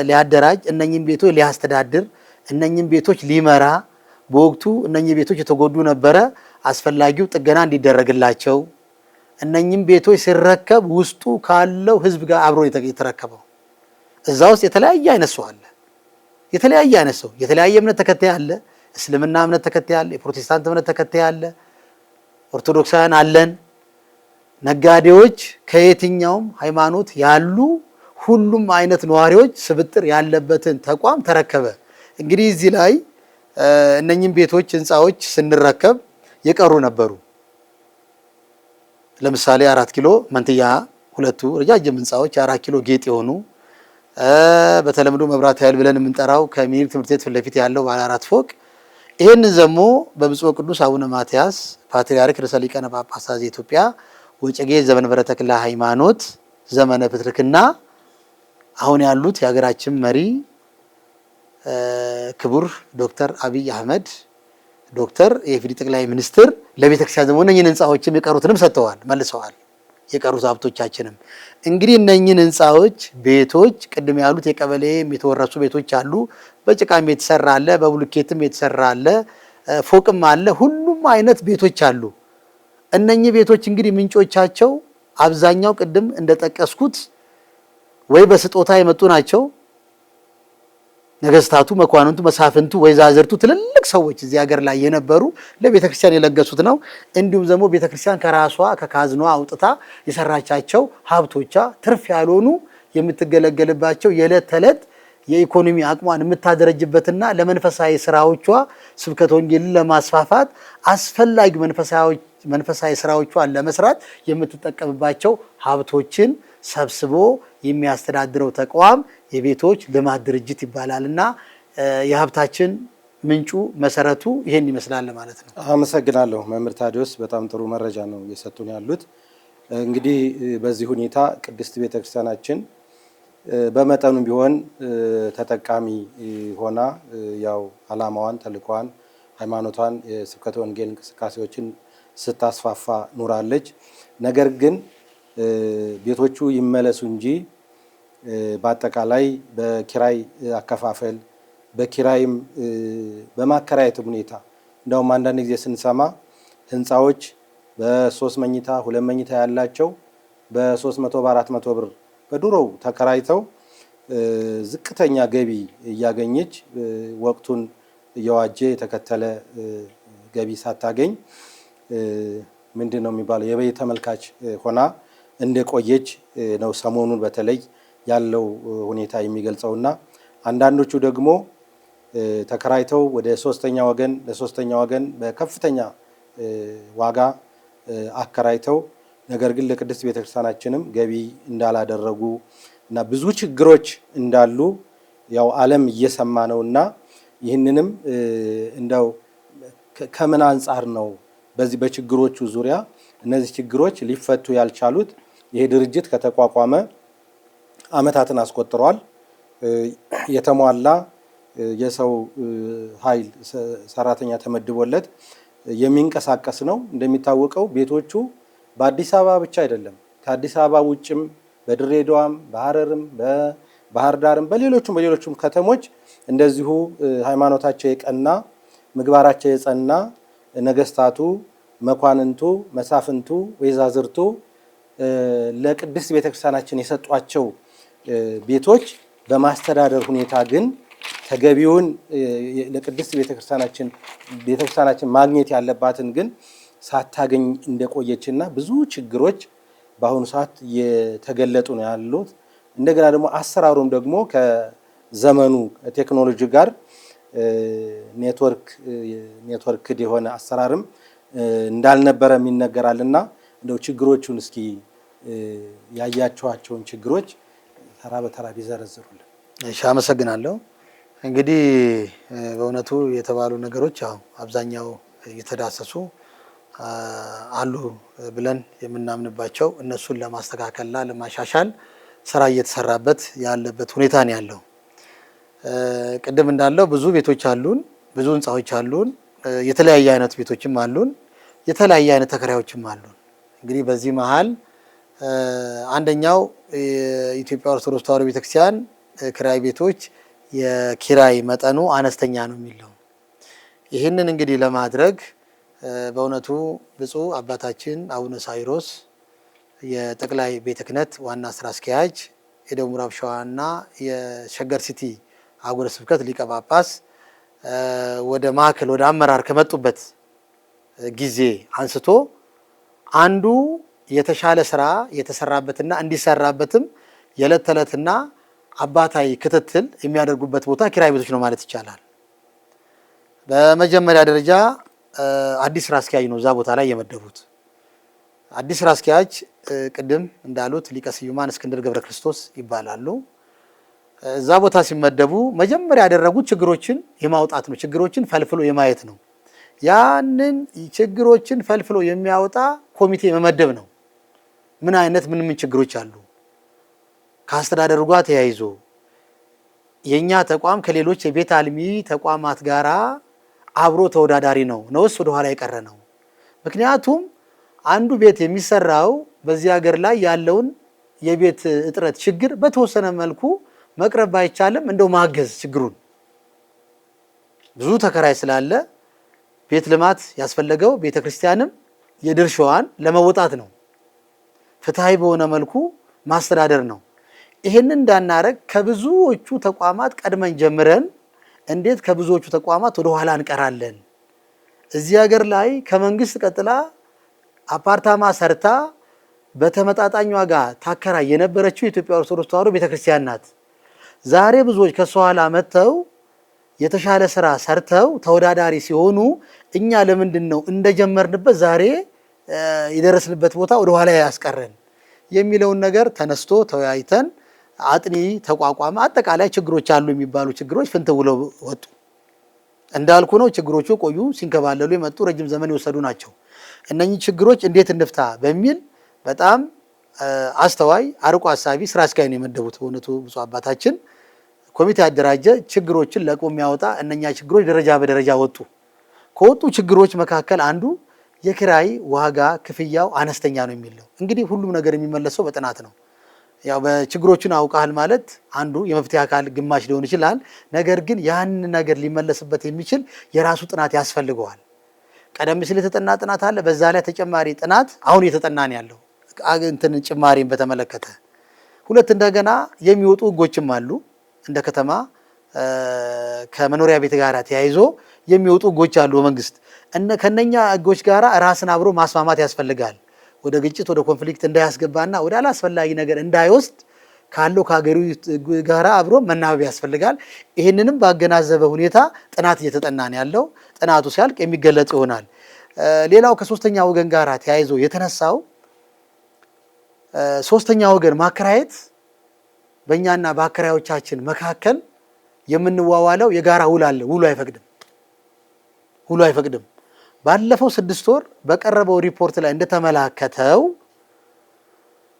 ሊያደራጅ፣ እነኚህን ቤቶች ሊያስተዳድር፣ እነኚህን ቤቶች ሊመራ በወቅቱ እነኚህ ቤቶች የተጎዱ ነበረ። አስፈላጊው ጥገና እንዲደረግላቸው እነኚህም ቤቶች ሲረከብ ውስጡ ካለው ህዝብ ጋር አብሮ የተረከበው እዛ ውስጥ የተለያየ አይነት ሰው አለ። የተለያየ አይነት ሰው የተለያየ እምነት ተከታይ አለ። እስልምና እምነት ተከታይ አለ። የፕሮቴስታንት እምነት ተከታይ አለ። ኦርቶዶክሳውያን አለን። ነጋዴዎች፣ ከየትኛውም ሃይማኖት ያሉ ሁሉም አይነት ነዋሪዎች ስብጥር ያለበትን ተቋም ተረከበ። እንግዲህ እዚህ ላይ እነኚህም ቤቶች ህንጻዎች ስንረከብ የቀሩ ነበሩ። ለምሳሌ 4 ኪሎ መንትያ ሁለቱ ረጃጅም ህንጻዎች 4 ኪሎ ጌጥ የሆኑ በተለምዶ መብራት ኃይል ብለን የምንጠራው ከሚኒልክ ትምህርት ቤት ፊት ለፊት ያለው ባለ 4 ፎቅ ይሄን ዘሞ በብፁዕ ቅዱስ አቡነ ማትያስ ፓትርያርክ ርዕሰ ሊቃነ ጳጳሳት ዘኢትዮጵያ ወዕጨጌ ዘመንበረ ተክለ ሃይማኖት ዘመነ ፕትርክና አሁን ያሉት የሀገራችን መሪ ክቡር ዶክተር አብይ አህመድ ዶክተር የኢፌዴሪ ጠቅላይ ሚኒስትር ለቤተክርስቲያን ዘመኑ እነኚህን ህንጻዎችም የቀሩትንም ሰጥተዋል፣ መልሰዋል። የቀሩት ሀብቶቻችንም እንግዲህ እነኚህን ህንጻዎች ቤቶች ቅድም ያሉት የቀበሌ የተወረሱ ቤቶች አሉ። በጭቃም የተሰራ አለ፣ በብሎኬትም የተሰራ አለ፣ ፎቅም አለ። ሁሉም አይነት ቤቶች አሉ። እነኚህ ቤቶች እንግዲህ ምንጮቻቸው አብዛኛው ቅድም እንደጠቀስኩት ወይ በስጦታ የመጡ ናቸው። ነገስታቱ፣ መኳንንቱ፣ መሳፍንቱ፣ ወይዛዝርቱ ትልልቅ ሰዎች እዚህ ሀገር ላይ የነበሩ ለቤተክርስቲያን የለገሱት ነው። እንዲሁም ደግሞ ቤተክርስቲያን ከራሷ ከካዝኗ አውጥታ የሰራቻቸው ሀብቶቿ ትርፍ ያልሆኑ የምትገለገልባቸው የዕለት ተዕለት የኢኮኖሚ አቅሟን የምታደረጅበትና ለመንፈሳዊ ስራዎቿ ስብከተ ወንጌልን ለማስፋፋት አስፈላጊ መንፈሳዊ ስራዎቿን ለመስራት የምትጠቀምባቸው ሀብቶችን ሰብስቦ የሚያስተዳድረው ተቋም የቤቶች ልማት ድርጅት ይባላልና የሀብታችን ምንጩ መሰረቱ ይሄን ይመስላል ማለት ነው። አመሰግናለሁ መምህር ታዲዮስ፣ በጣም ጥሩ መረጃ ነው እየሰጡን ያሉት። እንግዲህ በዚህ ሁኔታ ቅድስት ቤተክርስቲያናችን በመጠኑም ቢሆን ተጠቃሚ ሆና ያው ዓላማዋን፣ ተልኳን፣ ሃይማኖቷን፣ የስብከተ ወንጌል እንቅስቃሴዎችን ስታስፋፋ ኑራለች። ነገር ግን ቤቶቹ ይመለሱ እንጂ በአጠቃላይ በኪራይ አከፋፈል በኪራይም በማከራየትም ሁኔታ እንደውም አንዳንድ ጊዜ ስንሰማ ህንፃዎች በ3 መኝታ 2 መኝታ ያላቸው በ300 በ400 ብር በድሮው ተከራይተው ዝቅተኛ ገቢ እያገኘች ወቅቱን እየዋጀ የተከተለ ገቢ ሳታገኝ ምንድነው የሚባለው የበይ ተመልካች ሆና እንደቆየች ነው ሰሞኑን በተለይ ያለው ሁኔታ የሚገልጸውና አንዳንዶቹ ደግሞ ተከራይተው ወደ ለሶስተኛ ወገን በከፍተኛ ዋጋ አከራይተው ነገር ግን ለቅድስት ቤተክርስቲያናችንም ገቢ እንዳላደረጉ እና ብዙ ችግሮች እንዳሉ ያው ዓለም እየሰማ ነውና ይህንንም እንደው ከምን አንጻር ነው በዚህ በችግሮቹ ዙሪያ እነዚህ ችግሮች ሊፈቱ ያልቻሉት? ይሄ ድርጅት ከተቋቋመ ዓመታትን አስቆጥሯል። የተሟላ የሰው ኃይል ሰራተኛ ተመድቦለት የሚንቀሳቀስ ነው። እንደሚታወቀው ቤቶቹ በአዲስ አበባ ብቻ አይደለም፣ ከአዲስ አበባ ውጭም በድሬዳዋም፣ በሐረርም፣ በባህር ዳርም በሌሎቹም ከተሞች እንደዚሁ ሃይማኖታቸው የቀና ምግባራቸው የጸና ነገስታቱ፣ መኳንንቱ፣ መሳፍንቱ፣ ወይዛዝርቱ ለቅድስት ቤተክርስቲያናችን የሰጧቸው ቤቶች በማስተዳደር ሁኔታ ግን ተገቢውን ለቅድስት ቤተክርስቲያናችን ማግኘት ያለባትን ግን ሳታገኝ እንደቆየችና ብዙ ችግሮች በአሁኑ ሰዓት የተገለጡ ነው ያሉት። እንደገና ደግሞ አሰራሩም ደግሞ ከዘመኑ ቴክኖሎጂ ጋር ኔትወርክ የሆነ አሰራርም እንዳልነበረም ይነገራልና እንደው ችግሮቹን እስኪ ያያቸዋቸውን ችግሮች ተራ በተራ ቢዘረዝሩልን። እሺ፣ አመሰግናለሁ። እንግዲህ በእውነቱ የተባሉ ነገሮች አብዛኛው እየተዳሰሱ አሉ ብለን የምናምንባቸው እነሱን ለማስተካከልና ለማሻሻል ስራ እየተሰራበት ያለበት ሁኔታ ነው ያለው። ቅድም እንዳለው ብዙ ቤቶች አሉን፣ ብዙ ህንፃዎች አሉን፣ የተለያየ አይነት ቤቶችም አሉን፣ የተለያየ አይነት ተከራዮችም አሉን። እንግዲህ በዚህ መሀል አንደኛው የኢትዮጵያ ኦርቶዶክስ ተዋሕዶ ቤተክርስቲያን ክራይ ቤቶች የኪራይ መጠኑ አነስተኛ ነው የሚለው። ይህንን እንግዲህ ለማድረግ በእውነቱ ብፁዕ አባታችን አቡነ ሳይሮስ የጠቅላይ ቤተ ክህነት ዋና ስራ አስኪያጅ የደቡብ ምዕራብ ሸዋና የሸገር ሲቲ አህጉረ ስብከት ሊቀ ጳጳስ ወደ ማዕከል ወደ አመራር ከመጡበት ጊዜ አንስቶ አንዱ የተሻለ ስራ የተሰራበትና እንዲሰራበትም የዕለት ተዕለትና አባታዊ ክትትል የሚያደርጉበት ቦታ ኪራይ ቤቶች ነው ማለት ይቻላል። በመጀመሪያ ደረጃ አዲስ ስራ አስኪያጅ ነው እዛ ቦታ ላይ የመደቡት። አዲስ ስራ አስኪያጅ ቅድም እንዳሉት ሊቀ ስዩማን እስክንድር ገብረ ክርስቶስ ይባላሉ። እዛ ቦታ ሲመደቡ መጀመሪያ ያደረጉት ችግሮችን የማውጣት ነው። ችግሮችን ፈልፍሎ የማየት ነው። ያንን ችግሮችን ፈልፍሎ የሚያወጣ ኮሚቴ መመደብ ነው። ምን አይነት ምን ችግሮች አሉ ከአስተዳደሩ ጋር ተያይዞ የኛ ተቋም ከሌሎች የቤት አልሚ ተቋማት ጋራ አብሮ ተወዳዳሪ ነው ነውስ ወደ ኋላ የቀረ ነው? ምክንያቱም አንዱ ቤት የሚሰራው በዚህ ሀገር ላይ ያለውን የቤት እጥረት ችግር በተወሰነ መልኩ መቅረብ ባይቻልም እንደው ማገዝ ችግሩን ብዙ ተከራይ ስላለ ቤት ልማት ያስፈልገው ቤተክርስቲያንም የድርሻዋን ለመወጣት ነው። ፍትሃዊ በሆነ መልኩ ማስተዳደር ነው። ይሄንን እንዳናረግ ከብዙዎቹ ተቋማት ቀድመን ጀምረን እንዴት ከብዙዎቹ ተቋማት ወደ ኋላ እንቀራለን? እዚህ ሀገር ላይ ከመንግስት ቀጥላ አፓርታማ ሰርታ በተመጣጣኝ ዋጋ ታከራይ የነበረችው የኢትዮጵያ ኦርቶዶክስ ተዋሕዶ ቤተክርስቲያን ናት። ዛሬ ብዙዎች ከሷ ኋላ መጥተው የተሻለ ስራ ሰርተው ተወዳዳሪ ሲሆኑ እኛ ለምንድን ነው እንደጀመርንበት ዛሬ የደረስንበት ቦታ ወደ ኋላ ያስቀረን የሚለውን ነገር ተነስቶ ተወያይተን አጥኒ ተቋቋመ። አጠቃላይ ችግሮች አሉ የሚባሉ ችግሮች ፍንትው ብለው ወጡ። እንዳልኩ ነው ችግሮቹ ቆዩ ሲንከባለሉ የመጡ ረጅም ዘመን የወሰዱ ናቸው። እነኚህ ችግሮች እንዴት እንፍታ በሚል በጣም አስተዋይ አርቆ ሀሳቢ ስራ አስኪያጅ ነው የመደቡት። በእውነቱ ብፁዕ አባታችን ኮሚቴ አደራጀ፣ ችግሮችን ለቆ የሚያወጣ። እነኛ ችግሮች ደረጃ በደረጃ ወጡ። ከወጡ ችግሮች መካከል አንዱ የኪራይ ዋጋ ክፍያው አነስተኛ ነው የሚል ነው። እንግዲህ ሁሉም ነገር የሚመለሰው በጥናት ነው። ያው በችግሮቹን አውቃል ማለት አንዱ የመፍትሄ አካል ግማሽ ሊሆን ይችላል። ነገር ግን ያን ነገር ሊመለስበት የሚችል የራሱ ጥናት ያስፈልገዋል። ቀደም ሲል የተጠና ጥናት አለ። በዛ ላይ ተጨማሪ ጥናት አሁን እየተጠና ነው ያለው እንትን ጭማሪን በተመለከተ። ሁለት እንደገና የሚወጡ ህጎችም አሉ። እንደ ከተማ ከመኖሪያ ቤት ጋር ተያይዞ የሚወጡ ህጎች አሉ በመንግስት። ከነኛ ህጎች ጋር ራስን አብሮ ማስማማት ያስፈልጋል። ወደ ግጭት ወደ ኮንፍሊክት እንዳያስገባና ወደ አላስፈላጊ ነገር እንዳይወስድ ካለው ከሀገሩ ጋር አብሮ መናበብ ያስፈልጋል። ይህንንም ባገናዘበ ሁኔታ ጥናት እየተጠና ነው ያለው። ጥናቱ ሲያልቅ የሚገለጽ ይሆናል። ሌላው ከሶስተኛ ወገን ጋር ተያይዞ የተነሳው ሶስተኛ ወገን ማከራየት በእኛና በአከራዮቻችን መካከል የምንዋዋለው የጋራ ውል አለ። ውሉ አይፈቅድም። ባለፈው 6 ወር በቀረበው ሪፖርት ላይ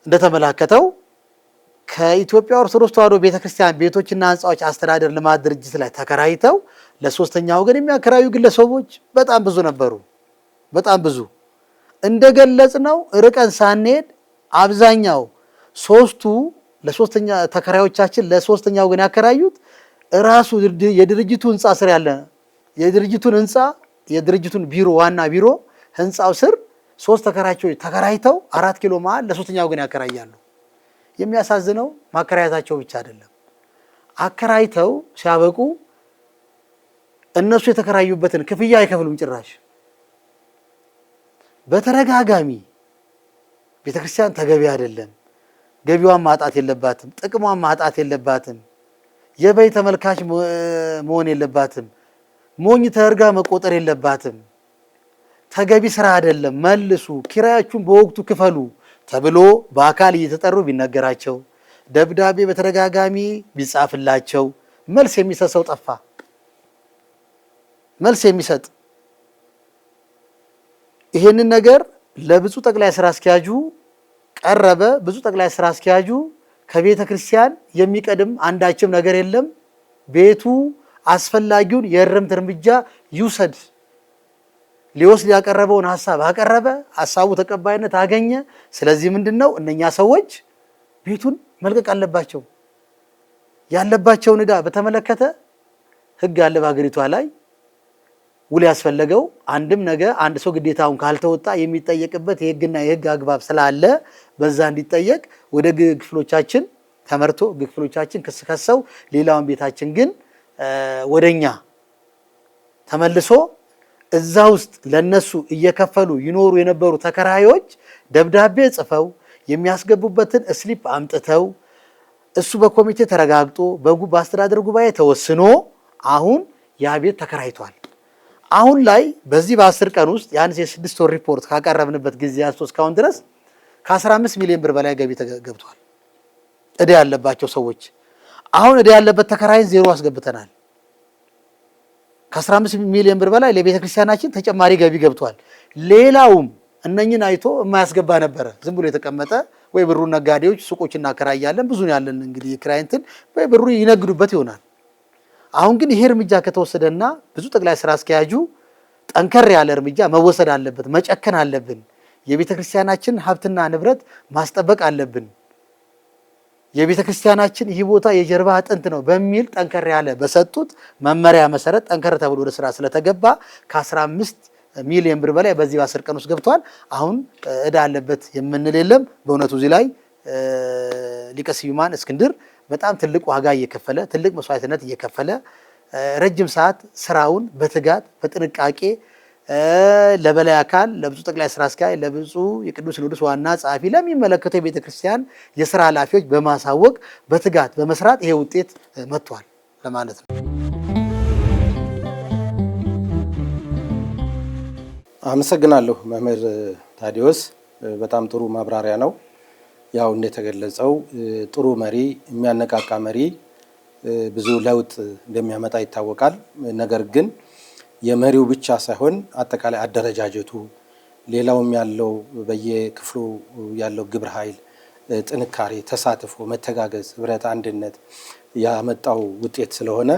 እንደተመላከተው ከኢትዮጵያ ኦርቶዶክስ ተዋሕዶ ቤተክርስቲያን ቤቶችና ህንፃዎች አስተዳደር ልማት ድርጅት ላይ ተከራይተው ለሶስተኛ ወገን የሚያከራዩ ግለሰቦች በጣም ብዙ ነበሩ። በጣም ብዙ እንደገለጽ ነው። ርቀን ሳንሄድ አብዛኛው ለሶስተኛ ተከራዮቻችን ለሶስተኛ ወገን ያከራዩት ራሱ የድርጅቱ ህንፃ ስር ያለ የድርጅቱን ቢሮ ዋና ቢሮ ህንፃው ስር 3 ተከራዮች ተከራይተው 4 ኪሎ መሃል ለሶስተኛ ወገን ያከራያሉ። የሚያሳዝነው ማከራያታቸው ብቻ አይደለም። አከራይተው ሲያበቁ እነሱ የተከራዩበትን ክፍያ አይከፍሉም። ጭራሽ በተረጋጋሚ ቤተክርስቲያን ተገቢ አይደለም፣ ገቢዋን ማጣት የለባትም፣ ጥቅሟን ማጣት የለባትም፣ የበይ ተመልካች መሆን የለባትም፣ ሞኝ ተርጋ መቆጠር የለባትም። ተገቢ ስራ አይደለም፣ መልሱ፣ ኪራያችሁን በወቅቱ ክፈሉ ተብሎ በአካል እየተጠሩ ቢነገራቸው፣ ደብዳቤ በተደጋጋሚ ቢጻፍላቸው መልስ የሚሰጥ ሰው ጠፋ። መልስ የሚሰጥ ይሄንን ነገር ለብፁዕ ጠቅላይ ስራ አስኪያጁ ቀረበ። ብፁዕ ጠቅላይ ስራ አስኪያጁ ከቤተ ክርስቲያን የሚቀድም አንዳችም ነገር የለም፣ ቤቱ አስፈላጊውን የእርምት እርምጃ ይውሰድ። ሊወስድ ያቀረበውን ሐሳብ አቀረበ። ሐሳቡ ተቀባይነት አገኘ። ስለዚህ ምንድነው እነኛ ሰዎች ቤቱን መልቀቅ አለባቸው። ያለባቸውን ዕዳ በተመለከተ ሕግ አለ በሀገሪቷ ላይ። ውል ያስፈለገው አንድም ነገር አንድ ሰው ግዴታውን ካልተወጣ የሚጠየቅበት የሕግና የሕግ አግባብ ስላለ በዛ እንዲጠየቅ ወደ ክፍሎቻችን ተመርቶ ክፍሎቻችን ክስ ከሰው ሌላውን ቤታችን ግን ወደኛ ተመልሶ እዛ ውስጥ ለነሱ እየከፈሉ ይኖሩ የነበሩ ተከራዮች ደብዳቤ ጽፈው የሚያስገቡበትን ስሊፕ አምጥተው እሱ በኮሚቴ ተረጋግጦ በአስተዳደር ጉባኤ ተወስኖ አሁን ያ ቤት ተከራይቷል። አሁን ላይ በዚህ በ10 ቀን ውስጥ የአንድ የ6 ወር ሪፖርት ካቀረብንበት ጊዜ አንስቶ እስካሁን ድረስ ከ15 ሚሊዮን ብር በላይ ገቢ ገብቷል። ዕዳ ያለባቸው ሰዎች አሁን ዕዳ ያለበት ተከራይን ዜሮ አስገብተናል። ከ15 ሚሊዮን ብር በላይ ለቤተ ክርስቲያናችን ተጨማሪ ገቢ ገብቷል። ሌላውም እነኝን አይቶ የማያስገባ ነበረ ዝም ብሎ የተቀመጠ ወይ ብሩን ነጋዴዎች ሱቆች እናከራያለን ብዙ ያለን እንግዲህ ክራይንትን ወይ ብሩ ይነግዱበት ይሆናል። አሁን ግን ይሄ እርምጃ ከተወሰደና ብዙ ጠቅላይ ስራ አስኪያጁ ጠንከር ያለ እርምጃ መወሰድ አለበት፣ መጨከን አለብን፣ የቤተ ክርስቲያናችን ሀብትና ንብረት ማስጠበቅ አለብን፣ የቤተ ክርስቲያናችን ይህ ቦታ የጀርባ አጥንት ነው በሚል ጠንከር ያለ በሰጡት መመሪያ መሰረት ጠንከር ተብሎ ወደ ስራ ስለተገባ ከ15 ሚሊዮን ብር በላይ በዚህ በ10 ቀን ውስጥ ገብቷል። አሁን ዕዳ አለበት የምንል የለም። በእውነቱ እዚህ ላይ ሊቀ ስዩማን እስክንድር በጣም ትልቅ ዋጋ እየከፈለ ትልቅ መስዋዕትነት እየከፈለ ረጅም ሰዓት ስራውን በትጋት በጥንቃቄ ለበላይ አካል ለብፁዕ ጠቅላይ ስራ አስኪያጅ ለብፁዕ የቅዱስ ሲኖዶስ ዋና ጸሐፊ ለሚመለከተው የቤተ ክርስቲያን የስራ ኃላፊዎች በማሳወቅ በትጋት በመስራት ይሄ ውጤት መጥቷል ለማለት ነው። አመሰግናለሁ መምህር ታዲዮስ፣ በጣም ጥሩ ማብራሪያ ነው። ያው እንደተገለጸው ጥሩ መሪ፣ የሚያነቃቃ መሪ ብዙ ለውጥ እንደሚያመጣ ይታወቃል። ነገር ግን የመሪው ብቻ ሳይሆን አጠቃላይ አደረጃጀቱ፣ ሌላውም ያለው በየክፍሉ ያለው ግብረ ኃይል ጥንካሬ፣ ተሳትፎ፣ መተጋገዝ፣ ህብረት፣ አንድነት ያመጣው ውጤት ስለሆነ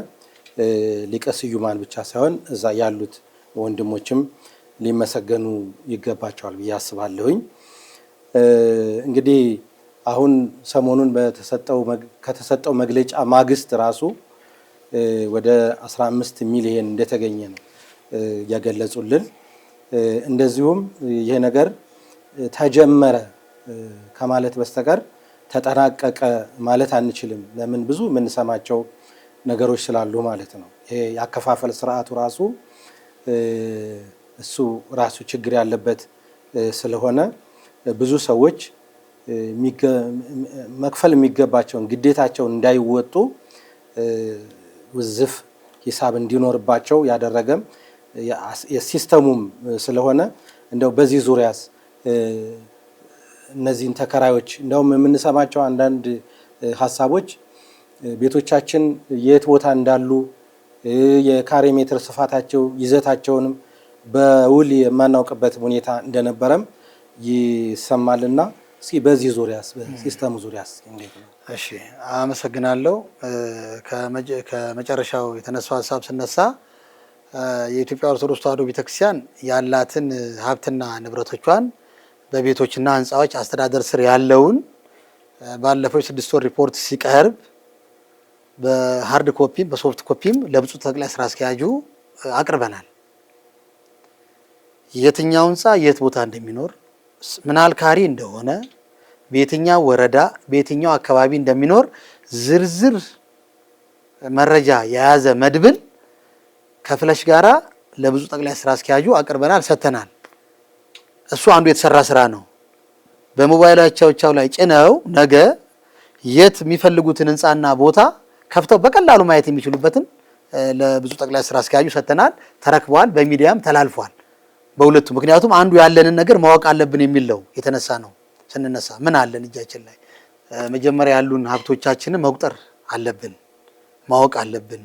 ሊቀ ስዩማን ብቻ ሳይሆን እዛ ያሉት ወንድሞችም ሊመሰገኑ ይገባቸዋል ብዬ አስባለሁኝ። እንግዲህ አሁን ሰሞኑን ከተሰጠው መግለጫ ማግስት ራሱ ወደ 15 ሚሊዮን እንደተገኘ ነው ያገለጹልን። እንደዚሁም ይሄ ነገር ተጀመረ ከማለት በስተቀር ተጠናቀቀ ማለት አንችልም። ለምን ብዙ የምንሰማቸው ነገሮች ስላሉ ማለት ነው። ይሄ ያከፋፈል ስርዓቱ ራሱ እሱ ራሱ ችግር ያለበት ስለሆነ ብዙ ሰዎች መክፈል የሚገባቸውን ግዴታቸውን እንዳይወጡ ውዝፍ ሂሳብ እንዲኖርባቸው ያደረገም የሲስተሙም ስለሆነ እንደው በዚህ ዙሪያስ እነዚህን ተከራዮች እንደውም የምንሰማቸው አንዳንድ ሀሳቦች ቤቶቻችን የት ቦታ እንዳሉ የካሬ ሜትር ስፋታቸው ይዘታቸውንም በውል የማናውቅበት ሁኔታ እንደነበረም ይሰማልና እስኪ በዚህ ዙሪያስ በሲስተሙ ዙሪያስ እንዴት ነው? እሺ አመሰግናለሁ። ከመጨረሻው የተነሳው ሀሳብ ስነሳ የኢትዮጵያ ኦርቶዶክስ ተዋሕዶ ቤተክርስቲያን ያላትን ሀብትና ንብረቶቿን በቤቶችና ህንፃዎች አስተዳደር ስር ያለውን ባለፈው 6 ወር ሪፖርት ሲቀርብ በሃርድ ኮፒም በሶፍት ኮፒም ለብፁዕ ጠቅላይ ስራ አስኪያጁ አቅርበናል። የትኛው ህንፃ የት ቦታ እንደሚኖር፣ ምን ያህል ካሬ እንደሆነ፣ በየትኛው ወረዳ በየትኛው አካባቢ እንደሚኖር ዝርዝር መረጃ የያዘ መድብል ከፍለሽ ጋራ ለብፁዕ ጠቅላይ ስራ አስኪያጁ አቅርበናል፣ ሰጥተናል። እሱ አንዱ የተሰራ ስራ ነው። በሞባይላቸው ላይ ጭነው ነገ የት የሚፈልጉትን ህንጻና ቦታ ከፍተው በቀላሉ ማየት የሚችሉበትን ለብዙ ጠቅላይ ስራ አስኪያጁ ሰጥተናል፣ ተረክበዋል፣ በሚዲያም ተላልፏል። በሁለቱ ምክንያቱም አንዱ ያለንን ነገር ማወቅ አለብን የሚለው የተነሳ ነው። ስንነሳ ምን አለን እጃችን ላይ መጀመሪያ ያሉን ሀብቶቻችንን መቁጠር አለብን፣ ማወቅ አለብን።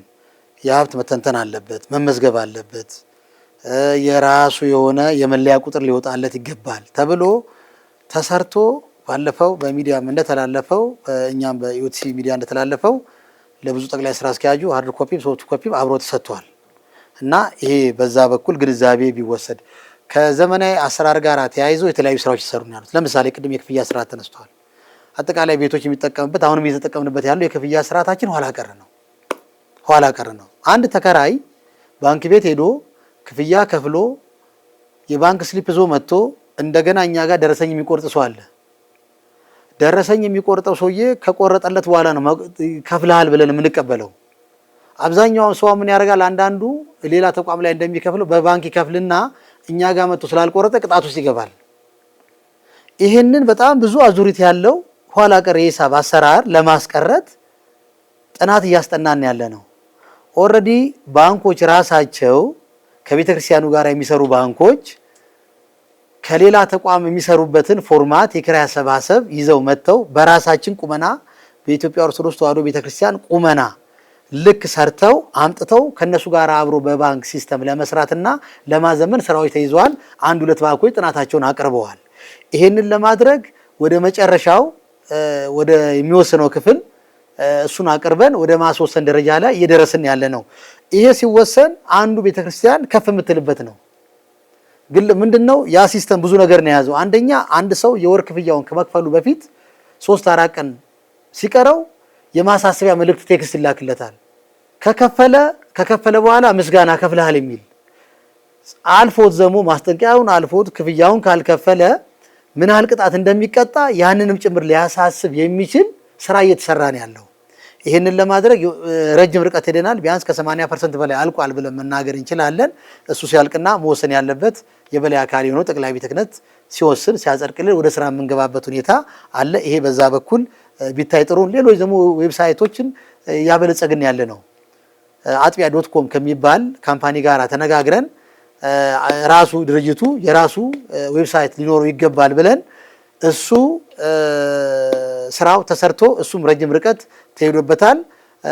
የሀብት መተንተን አለበት፣ መመዝገብ አለበት። የራሱ የሆነ የመለያ ቁጥር ሊወጣለት ይገባል ተብሎ ተሰርቶ ባለፈው በሚዲያም እንደተላለፈው እኛም በዩቲሲ ሚዲያ እንደተላለፈው ለብዙ ጠቅላይ ስራ አስኪያጁ ሃርድ ኮፒ ሶፍት ኮፒ አብሮ ተሰጥቷል። እና ይሄ በዛ በኩል ግንዛቤ ቢወሰድ ከዘመናዊ አሰራር ጋር ተያይዞ የተለያዩ ስራዎች ይሰሩ ነው ያሉት። ለምሳሌ ቅድም የክፍያ ስርዓት ተነስቷል። አጠቃላይ ቤቶች የሚጠቀምበት አሁንም እየተጠቀምንበት ያለው የክፍያ ስርዓታችን ኋላ ቀር ነው። አንድ ተከራይ ባንክ ቤት ሄዶ ክፍያ ከፍሎ የባንክ ስሊፕ ዞ መጥቶ እንደገና እኛ ጋር ደረሰኝ የሚቆርጥ ሰው አለ። ደረሰኝ የሚቆርጠው ሰውዬ ከቆረጠለት በኋላ ነው ከፍለሃል ብለን የምንቀበለው። አብዛኛው ሰው ምን ያደርጋል? አንዳንዱ ሌላ ተቋም ላይ እንደሚከፍለው በባንክ ይከፍልና እኛ ጋር መጥቶ ስላልቆረጠ ቅጣት ውስጥ ይገባል። ይሄንን በጣም ብዙ አዙሪት ያለው ኋላ ቀር የሂሳብ አሰራር ለማስቀረት ጥናት እያስጠናን ያለ ነው። ኦልሬዲ ባንኮች ራሳቸው ከቤተ ክርስቲያኑ ጋር የሚሰሩ ባንኮች ከሌላ ተቋም የሚሰሩበትን ፎርማት የኪራይ አሰባሰብ ይዘው መጥተው በራሳችን ቁመና በኢትዮጵያ ኦርቶዶክስ ተዋሕዶ ቤተክርስቲያን ቁመና ልክ ሰርተው አምጥተው ከነሱ ጋር አብሮ በባንክ ሲስተም ለመስራትና ለማዘመን ስራዎች ተይዘዋል። አንድ ሁለት ባንኮች ጥናታቸውን አቅርበዋል። ይሄንን ለማድረግ ወደ መጨረሻው ወደ የሚወስነው ክፍል እሱን አቅርበን ወደ ማስወሰን ደረጃ ላይ እየደረስን ያለ ነው። ይሄ ሲወሰን አንዱ ቤተክርስቲያን ከፍ የምትልበት ነው። ግን ምንድነው ያ ሲስተም ብዙ ነገር ነው የያዘው። አንደኛ አንድ ሰው የወር ክፍያውን ከመክፈሉ በፊት 3-4 ቀን ሲቀረው የማሳሰቢያ መልእክት ቴክስት ይላክለታል። ከከፈለ በኋላ ምስጋና ከፍለሃል የሚል አልፎት ዘሞ ማስጠንቀቂያውን አልፎት ክፍያውን ካልከፈለ ምን ያህል ቅጣት እንደሚቀጣ ያንንም ጭምር ሊያሳስብ የሚችል ስራ እየተሰራ ነው ያለው። ይሄንን ለማድረግ ረጅም ርቀት ሄደናል። ቢያንስ ከ80% በላይ አልቋል ብለን መናገር እንችላለን። እሱ ሲያልቅና መወሰን ያለበት የበላይ አካል የሆነው ጠቅላይ ቤተ ክህነት ሲወስን ሲያጸድቅልን ወደ ስራ የምንገባበት ሁኔታ አለ። ይሄ በዛ በኩል ቢታይ ጥሩ። ሌሎች ደግሞ ዌብሳይቶችን ያበለጸግን ያለ ነው። አጥቢያ.com ከሚባል ካምፓኒ ጋር ተነጋግረን ራሱ ድርጅቱ የራሱ ዌብሳይት ሊኖረው ይገባል ብለን እሱ ስራው ተሰርቶ እሱም ረጅም ርቀት ተሄዶበታል።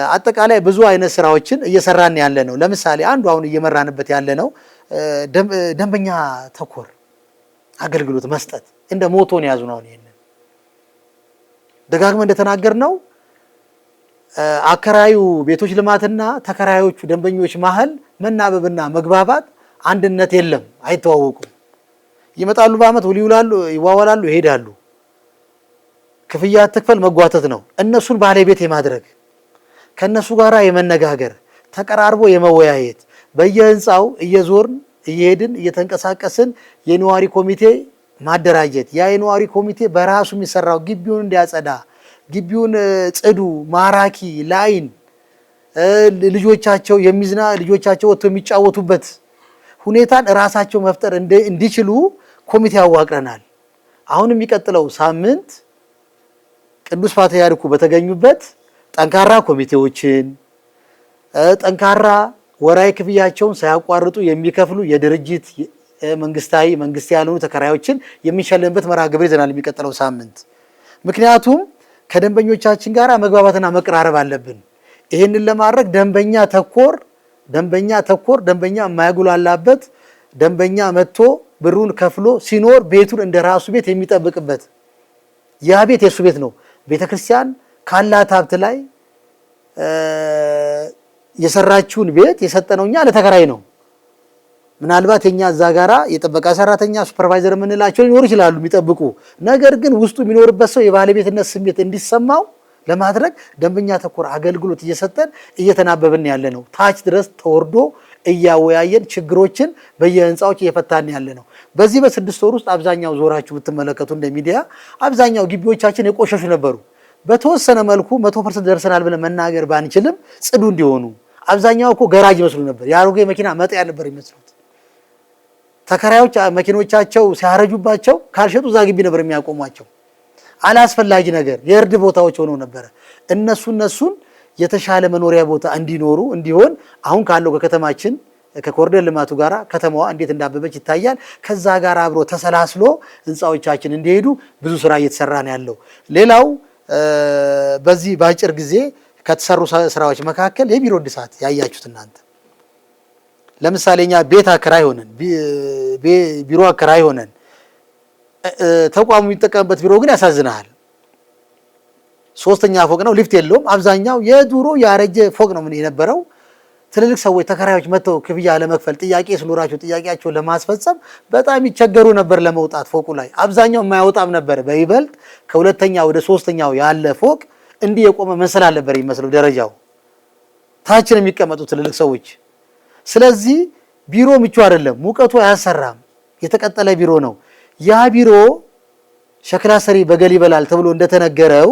አጠቃላይ ብዙ አይነት ስራዎችን እየሰራን ያለ ነው። ለምሳሌ አንዱ አሁን እየመራንበት ያለ ነው ደንበኛ ተኮር አገልግሎት መስጠት እንደ ሞቶን ያዙ ነው። ይሄንን ደጋግመን እንደተናገርነው አከራዩ ቤቶች ልማትና ተከራዮቹ ደንበኞች መሀል መናበብና መግባባት አንድነት የለም፣ አይተዋወቁም። ይመጣሉ፣ በአመት ውል ይውላሉ፣ ይዋዋላሉ፣ ይሄዳሉ። ክፍያ ተከፈል መጓተት ነው። እነሱን ባለቤት የማድረግ ከነሱ ጋራ የመነጋገር ተቀራርቦ የመወያየት በየህንጻው እየዞርን እየሄድን እየተንቀሳቀስን የነዋሪ ኮሚቴ ማደራጀት ያ የነዋሪ ኮሚቴ በራሱ የሚሰራው ግቢውን እንዲያጸዳ ግቢውን ጽዱ ማራኪ ላይን ልጆቻቸው ልጆቻቸው ወጥተው የሚጫወቱበት ሁኔታን ራሳቸው መፍጠር እንዲችሉ ኮሚቴ አዋቅረናል። አሁን የሚቀጥለው ሳምንት ቅዱስ ፓትርያርኩ በተገኙበት ጠንካራ ኮሚቴዎችን ጠንካራ ወራይ ክፍያቸውን ሳያቋርጡ የሚከፍሉ የድርጅት መንግስታዊ መንግስት ያልሆኑ ተከራዮችን የሚሸልምበት መርሃ ግብር ይዘናል የሚቀጥለው ሳምንት። ምክንያቱም ከደንበኞቻችን ጋር መግባባትና መቀራረብ አለብን። ይሄንን ለማድረግ ደንበኛ ተኮር ደንበኛ የማያጉላላበት ደንበኛ መጥቶ ብሩን ከፍሎ ሲኖር ቤቱን እንደራሱ ቤት የሚጠብቅበት ያ ቤት የሱ ቤት ነው። ቤተክርስቲያን ካላት ሀብት ላይ የሰራችውን ቤት የሰጠነውኛ ለተከራይ ነው። ምናልባት የኛ እዛ ጋራ የጥበቃ ሰራተኛ ሱፐርቫይዘር የምንላቸው ሊኖሩ ይችላሉ የሚጠብቁ። ነገር ግን ውስጡ የሚኖርበት ሰው የባለቤትነት ስሜት እንዲሰማው ለማድረግ ደንበኛ ተኮር አገልግሎት እየሰጠን እየተናበብን ያለ ነው። ታች ድረስ ተወርዶ እያወያየን ችግሮችን በየህንጻዎች እየፈታን ያለ ነው። በዚህ በ6 ወር ውስጥ አብዛኛው ዞራችሁ ብትመለከቱ እንደ ሚዲያ አብዛኛው ግቢዎቻችን የቆሸሹ ነበሩ። በተወሰነ መልኩ 100% ደርሰናል ብለን መናገር ባንችልም ጽዱ እንዲሆኑ አብዛኛው እኮ ገራጅ መስሉ ነበር። የአሮጌ መኪና መጣያ ነበር የሚመስሉት። ተከራዮች መኪኖቻቸው ሲያረጁባቸው ካልሸጡ እዛ ግቢ ነበር የሚያቆሟቸው። አላስፈላጊ ነገር የእርድ ቦታዎች ሆነው ነበረ። እነሱን የተሻለ መኖሪያ ቦታ እንዲኖሩ እንዲሆን አሁን ካለው ከከተማችን ከኮሪደር ልማቱ ጋራ ከተማዋ እንዴት እንዳበበች ይታያል። ከዛ ጋር አብሮ ተሰላስሎ ህንፃዎቻችን እንዲሄዱ ብዙ ስራ እየተሰራ ነው ያለው። ሌላው በዚህ በአጭር ጊዜ ከተሰሩ ስራዎች መካከል የቢሮ እድሳት ያያችሁት እናንተ። ለምሳሌ እኛ ቤት አከራይ ሆነን ቢሮ አከራይ ሆነን ተቋሙ የሚጠቀምበት ቢሮ ግን ያሳዝናል። 3ኛ ፎቅ ነው፣ ሊፍት የለውም። አብዛኛው የዱሮ ያረጀ ፎቅ ነው ምን የነበረው። ትልልቅ ሰዎች ተከራዮች መጥተው ክፍያ ለመክፈል ጥያቄ ስኖራቸው ጥያቄያቸውን ለማስፈጸም በጣም ይቸገሩ ነበር ለመውጣት ፎቁ ላይ። አብዛኛው የማይወጣም ነበር። በይበልጥ ከ2ኛ ወደ 3ኛው ያለ ፎቅ እንዲህ የቆመ መሰላል ነበር ይመስለው ደረጃው ታችን የሚቀመጡ ትልልቅ ሰዎች። ስለዚህ ቢሮ ምቹ አይደለም፣ ሙቀቱ አያሰራም፣ የተቀጠለ ቢሮ ነው። ያ ቢሮ ሸክላ ሰሪ በገል ይበላል ተብሎ እንደተነገረው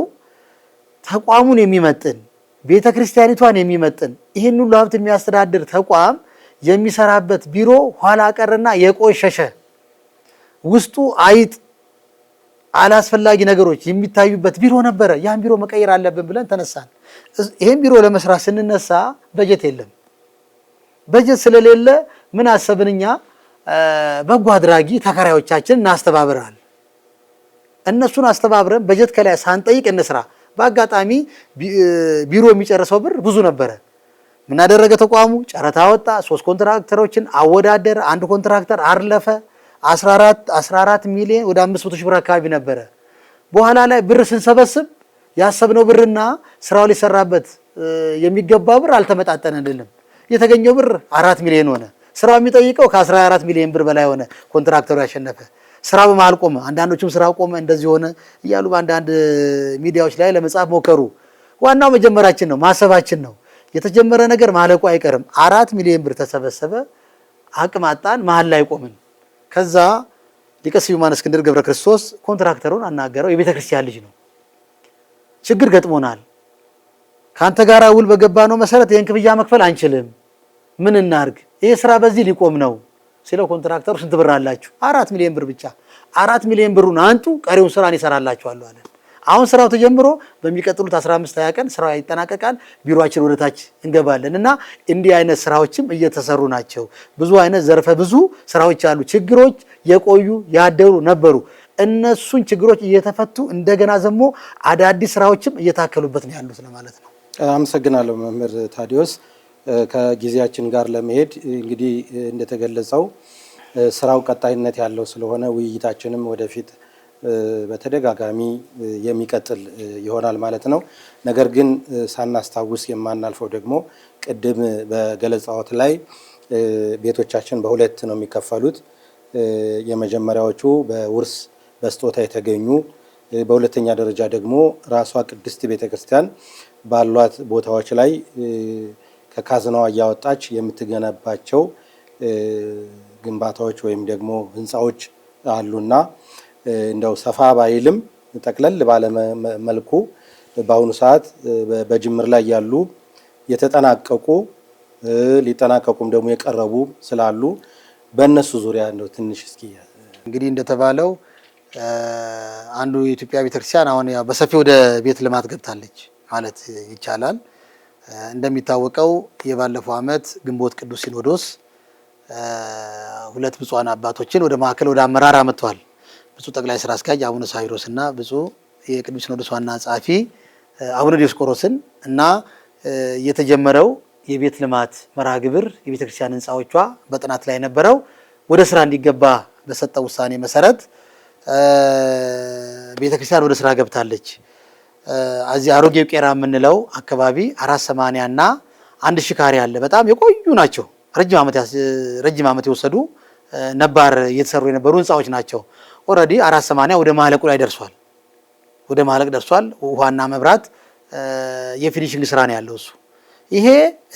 ተቋሙን የሚመጥን ቤተ ክርስቲያኒቷን የሚመጥን ይህን ሁሉ ሀብት የሚያስተዳድር ተቋም የሚሰራበት ቢሮ ኋላ ቀርና የቆሸሸ ውስጡ አይጥ አላስፈላጊ ነገሮች የሚታዩበት ቢሮ ነበረ። ያን ቢሮ መቀየር አለብን ብለን ተነሳን። ይህን ቢሮ ለመስራት ስንነሳ በጀት የለም። በጀት ስለሌለ ምን አሰብንኛ? በጎ አድራጊ ተከራዮቻችን እናስተባብራል። እነሱን አስተባብረን በጀት ከላይ ሳንጠይቅ እንስራ። በአጋጣሚ ቢሮ የሚጨርሰው ብር ብዙ ነበረ። ምን አደረገ ተቋሙ? ጨረታ ወጣ። 3 ኮንትራክተሮችን አወዳደር። አንድ ኮንትራክተር አርለፈ። 14 ሚሊዮን ወደ 500 ሺህ ብር አካባቢ ነበረ። በኋላ ላይ ብር ስንሰበስብ ያሰብነው ብርና ስራው ሊሰራበት የሚገባ ብር አልተመጣጠነልንም። የተገኘው ብር 4 ሚሊዮን ሆነ። ስራው የሚጠይቀው ከ14 ሚሊዮን ብር በላይ ሆነ። ኮንትራክተሩ ያሸነፈ። ስራ በመሃል ቆመ። አንዳንዶቹም ስራ ቆመ፣ እንደዚህ ሆነ እያሉ በአንዳንድ ሚዲያዎች ላይ ለመጻፍ ሞከሩ። ዋናው መጀመራችን ነው፣ ማሰባችን ነው። የተጀመረ ነገር ማለቁ አይቀርም። 4 ሚሊዮን ብር ተሰበሰበ። አቅም አጣን፣ መሃል ላይ ቆምን። ከዛ ሊቀ ስዩማን እስክንድር ገብረ ክርስቶስ ኮንትራክተሩን አናገረው። የቤተ ክርስቲያን ልጅ ነው። ችግር ገጥሞናል፣ ካንተ ጋር ውል በገባ ነው መሰረት ይህን ክፍያ መክፈል አንችልም፣ ምን እናርግ? ይሄ ስራ በዚህ ሊቆም ነው ሲለው ኮንትራክተሩ ስንት ብር አላችሁ? 4 ሚሊዮን ብር ብቻ። 4 ሚሊዮን ብሩን አንጡ፣ ቀሪውን ስራ እኔ እሰራላችኋለሁ አለ። አሁን ስራው ተጀምሮ በሚቀጥሉት 15-20 ቀን ስራው ይጠናቀቃል። ቢሮአችን ወደታች እንገባለን እና እንዲህ አይነት ስራዎችም እየተሰሩ ናቸው። ብዙ አይነት ዘርፈ ብዙ ስራዎች አሉ። ችግሮች የቆዩ ያደሩ ነበሩ። እነሱን ችግሮች እየተፈቱ እንደገና ደግሞ አዳዲስ ስራዎችም እየታከሉበት ነው ያሉት ለማለት ነው። አመሰግናለሁ መምህር ታዲዮስ። ከጊዜያችን ጋር ለመሄድ እንግዲህ እንደተገለጸው ስራው ቀጣይነት ያለው ስለሆነ ውይይታችንም ወደፊት በተደጋጋሚ የሚቀጥል ይሆናል ማለት ነው። ነገር ግን ሳናስታውስ የማናልፈው ደግሞ ቅድም በገለጻዎት ላይ ቤቶቻችን በሁለት ነው የሚከፈሉት። የመጀመሪያዎቹ በውርስ በስጦታ የተገኙ፣ በሁለተኛ ደረጃ ደግሞ ራሷ ቅድስት ቤተክርስቲያን ባሏት ቦታዎች ላይ ከካዝናዋ እያወጣች የምትገነባቸው ግንባታዎች ወይም ደግሞ ህንፃዎች አሉና እንደው ሰፋ ባይልም ጠቅለል ባለ መልኩ በአሁኑ ሰዓት በጅምር ላይ ያሉ የተጠናቀቁ ሊጠናቀቁም ደግሞ የቀረቡ ስላሉ በእነሱ ዙሪያ እንደው ትንሽ እስኪ እንግዲህ እንደተባለው አንዱ የኢትዮጵያ ቤተክርስቲያን አሁን ያው በሰፊው ወደ ቤት ልማት ገብታለች ማለት ይቻላል። እንደሚታወቀው የባለፈው ዓመት ግንቦት ቅዱስ ሲኖዶስ 2 ብፁዓን አባቶችን ወደ ማዕከል ወደ አመራር አመጥቷል። ብፁዕ ጠቅላይ ስራ አስኪያጅ አቡነ ሳዊሮስ እና ብፁዕ የቅዱስ ሲኖዶስ ዋና ጸሐፊ አቡነ ዲዮስቆሮስን እና የተጀመረው የቤት ልማት መርሃ ግብር የቤተክርስቲያን ህንፃዎቿ በጥናት ላይ የነበረው ወደ ስራ እንዲገባ በሰጠው ውሳኔ መሰረት ቤተክርስቲያን ወደ ስራ ገብታለች። እዚህ አሮጌው ቄራ የምንለው አካባቢ 480 እና 1000 ካሬ አለ። በጣም የቆዩ ናቸው። ረጅም ዓመት የወሰዱ ነባር እየተሰሩ የነበሩ ህንፃዎች ናቸው። ኦልሬዲ 480 ወደ ማለቁ ላይ ደርሷል። ወደ ማለቅ ደርሷል። ውሃና መብራት የፊኒሽንግ ስራ ነው ያለው እሱ። ይሄ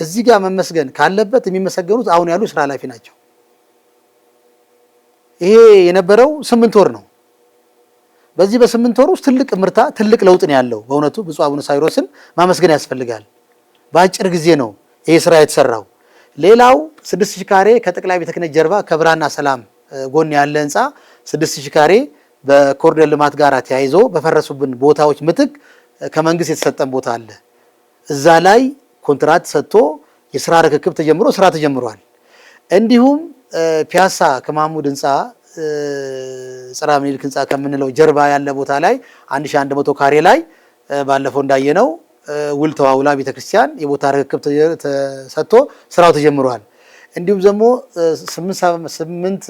እዚህ ጋር መመስገን ካለበት የሚመሰገኑት አሁን ያሉ ስራ ኃላፊ ናቸው። ይሄ የነበረው 8 ወር ነው። በዚህ በ8 ወር ውስጥ ትልቅ ምርታ ትልቅ ለውጥ ነው ያለው። በእውነቱ ብፁዕ አቡነ ሳዊሮስን ማመስገን ያስፈልጋል። በአጭር ጊዜ ነው ይሄ ስራ የተሰራው። ሌላው 6000 ካሬ ከጠቅላይ ቤተ ክህነት ጀርባ ከብርሃንና ሰላም ጎን ያለ ህንፃ 6000 ካሬ በኮሪደር ልማት ጋር ተያይዞ በፈረሱብን ቦታዎች ምትክ ከመንግስት የተሰጠን ቦታ አለ። እዛ ላይ ኮንትራት ሰጥቶ የስራ ርክክብ ተጀምሮ ስራ ተጀምሯል። እንዲሁም ፒያሳ ከማሙድ ህንፃ ጽራ ምኒልክ ህንፃ ከምንለው ጀርባ ያለ ቦታ ላይ 1100 ካሬ ላይ ባለፈው እንዳየነው ውል ተዋውላ ቤተክርስቲያን የቦታ ርክክብ ተሰጥቶ ስራው ተጀምሯል። እንዲሁም ደግሞ 875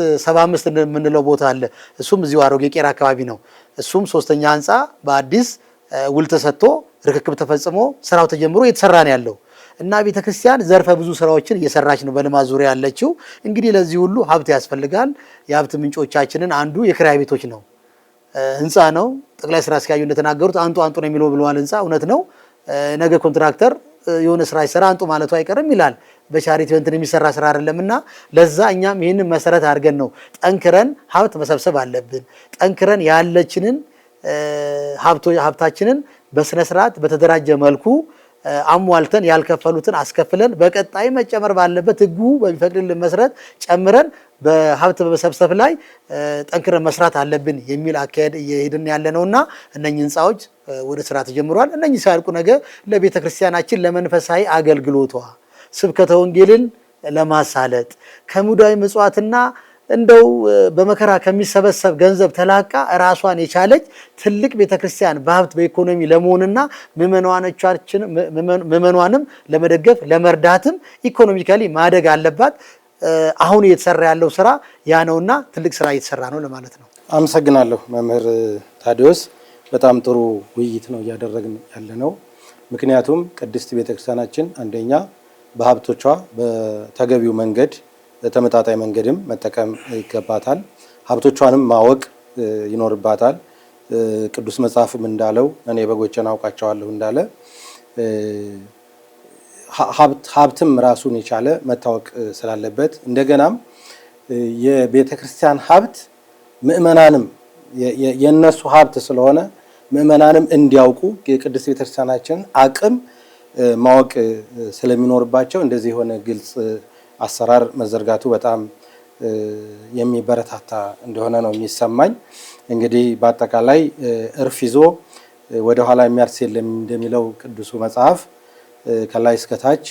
የምንለው ቦታ አለ። እሱም እዚሁ አሮጌ ቄራ አካባቢ ነው። እሱም ሶስተኛ ህንፃ በአዲስ ውል ተሰጥቶ ርክክብ ተፈጽሞ ስራው ተጀምሮ እየተሰራ ነው ያለው እና ቤተክርስቲያን ዘርፈ ብዙ ስራዎችን እየሰራች ነው በልማት ዙሪያ ያለችው። እንግዲህ ለዚህ ሁሉ ሀብት ያስፈልጋል። የሀብት ምንጮቻችንን አንዱ የክራይ ቤቶች ነው፣ ህንፃ ነው። ጠቅላይ ስራ አስኪያጁ እንደተናገሩት አንጡ ነው የሚለው ብለዋል። ህንፃ እውነት ነው። ነገ ኮንትራክተር የሆነ ስራ ይሰራ አንጡ ማለቱ አይቀርም ይላል። በቻሪቲ እንትን የሚሰራ ስራ አይደለምና ለዛ እኛም ይህንን መሰረት አድርገን ነው ጠንክረን ሀብት መሰብሰብ አለብን። ጠንክረን ያለችንን ሀብታችንን በስነ ስርዓት በተደራጀ መልኩ አሟልተን ያልከፈሉትን አስከፍለን በቀጣይ መጨመር ባለበት ህጉ በሚፈቅድልን መሰረት ጨምረን በሀብት በመሰብሰብ ላይ ጠንክረን መስራት አለብን የሚል አካሄድ እየሄድን ያለነውና እነኚህ ህንፃዎች ወደ ስራ ተጀምሯል። እነኚህ ሲያልቁ ነገ ለቤተክርስቲያናችን ለመንፈሳዊ አገልግሎቷ ስብከተ ወንጌልን ለማሳለጥ ከሙዳይ ምጽዋትና እንደው በመከራ ከሚሰበሰብ ገንዘብ ተላቃ ራሷን የቻለች ትልቅ ቤተክርስቲያን በሀብት በኢኮኖሚ ለመሆንና ምዕመናንም ለመደገፍ ለመርዳትም ኢኮኖሚካሊ ማደግ አለባት። አሁን እየተሰራ ያለው ስራ ያ ነውና ትልቅ ስራ እየተሰራ ነው ለማለት ነው። አመሰግናለሁ መምህር ታዲዮስ። በጣም ጥሩ ውይይት ነው እያደረግን ያለነው። ምክንያቱም ቅድስት ቤተክርስቲያናችን አንደኛ በሀብቶቿ በተገቢው መንገድ በተመጣጣኝ መንገድም መጠቀም ይገባታል። ሀብቶቿንም ማወቅ ይኖርባታል። ቅዱስ መጽሐፍም እንዳለው እኔ በጎቼን አውቃቸዋለሁ እንዳለ ሀብትም ራሱን የቻለ መታወቅ ስላለበት እንደገናም የቤተክርስቲያን ሀብት ምእመናንም የነሱ ሀብት ስለሆነ ምእመናንም እንዲያውቁ የቅድስት ቤተክርስቲያናችን አቅም ማወቅ ስለሚኖርባቸው እንደዚህ የሆነ ግልጽ አሰራር መዘርጋቱ በጣም የሚበረታታ እንደሆነ ነው የሚሰማኝ። እንግዲህ በአጠቃላይ እርፍ ይዞ ወደ ኋላ የሚያርስ የለም እንደሚለው ቅዱሱ መጽሐፍ ከላይ እስከታች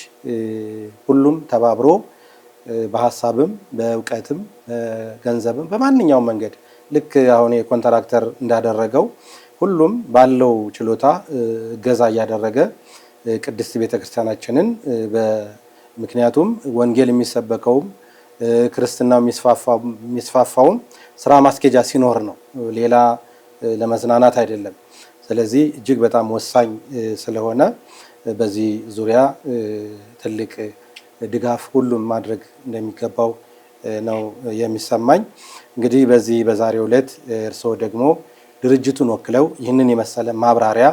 ሁሉም ተባብሮ በሐሳብም በእውቀትም በገንዘብም በማንኛውም መንገድ ልክ አሁን የኮንትራክተር እንዳደረገው ሁሉም ባለው ችሎታ እገዛ እያደረገ ቅድስት ቤተክርስቲያናችንን ምክንያቱም ወንጌል የሚሰበከውም ክርስትናው የሚስፋፋውም ስራ ማስኬጃ ሲኖር ነው፣ ሌላ ለመዝናናት አይደለም። ስለዚህ እጅግ በጣም ወሳኝ ስለሆነ በዚህ ዙሪያ ትልቅ ድጋፍ ሁሉም ማድረግ እንደሚገባው ነው የሚሰማኝ። እንግዲህ በዚህ በዛሬው ዕለት እርስዎ ደግሞ ድርጅቱን ወክለው ይህንን የመሰለ ማብራሪያ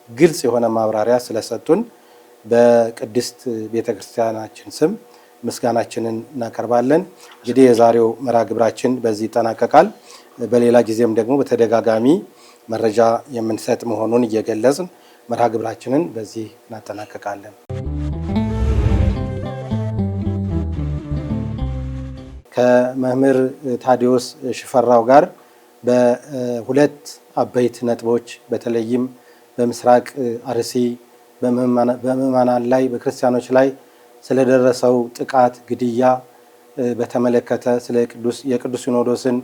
ግልጽ የሆነ ማብራሪያ ስለሰጡን በቅድስት ቤተክርስቲያናችን ስም ምስጋናችንን እናቀርባለን። እንግዲህ የዛሬው መርሃ ግብራችን በዚህ ይጠናቀቃል። በሌላ ጊዜም ደግሞ በተደጋጋሚ መረጃ የምንሰጥ መሆኑን እየገለጽን መርሃ ግብራችንን በዚህ እናጠናቀቃለን። ከመምህር ታዲዮስ ሽፈራው ጋር በሁለት አበይት ነጥቦች በተለይም በምስራቅ አርሲ በምዕመናን ላይ በክርስቲያኖች ላይ ስለደረሰው ጥቃት፣ ግድያ በተመለከተ ስለ የቅዱስ ሲኖዶስን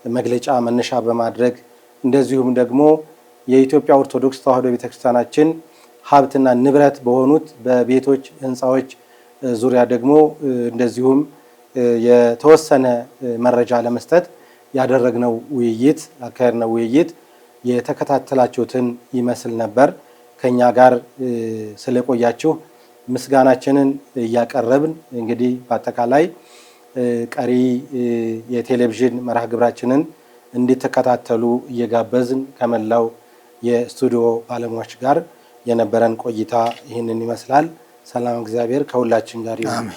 መግለጫ መነሻ በማድረግ እንደዚሁም ደግሞ የኢትዮጵያ ኦርቶዶክስ ተዋሕዶ ቤተክርስቲያናችን ሀብትና ንብረት በሆኑት በቤቶች ህንፃዎች ዙሪያ ደግሞ እንደዚሁም የተወሰነ መረጃ ለመስጠት ያደረግነው ውይይት አካሄድነው ውይይት የተከታተላችሁትን ይመስል ነበር። ከኛ ጋር ስለቆያችሁ ምስጋናችንን እያቀረብን እንግዲህ በአጠቃላይ ቀሪ የቴሌቪዥን መርሃ ግብራችንን እንድትከታተሉ እየጋበዝን ከመላው የስቱዲዮ ባለሙያዎች ጋር የነበረን ቆይታ ይህንን ይመስላል። ሰላም እግዚአብሔር ከሁላችን ጋር ይሁን።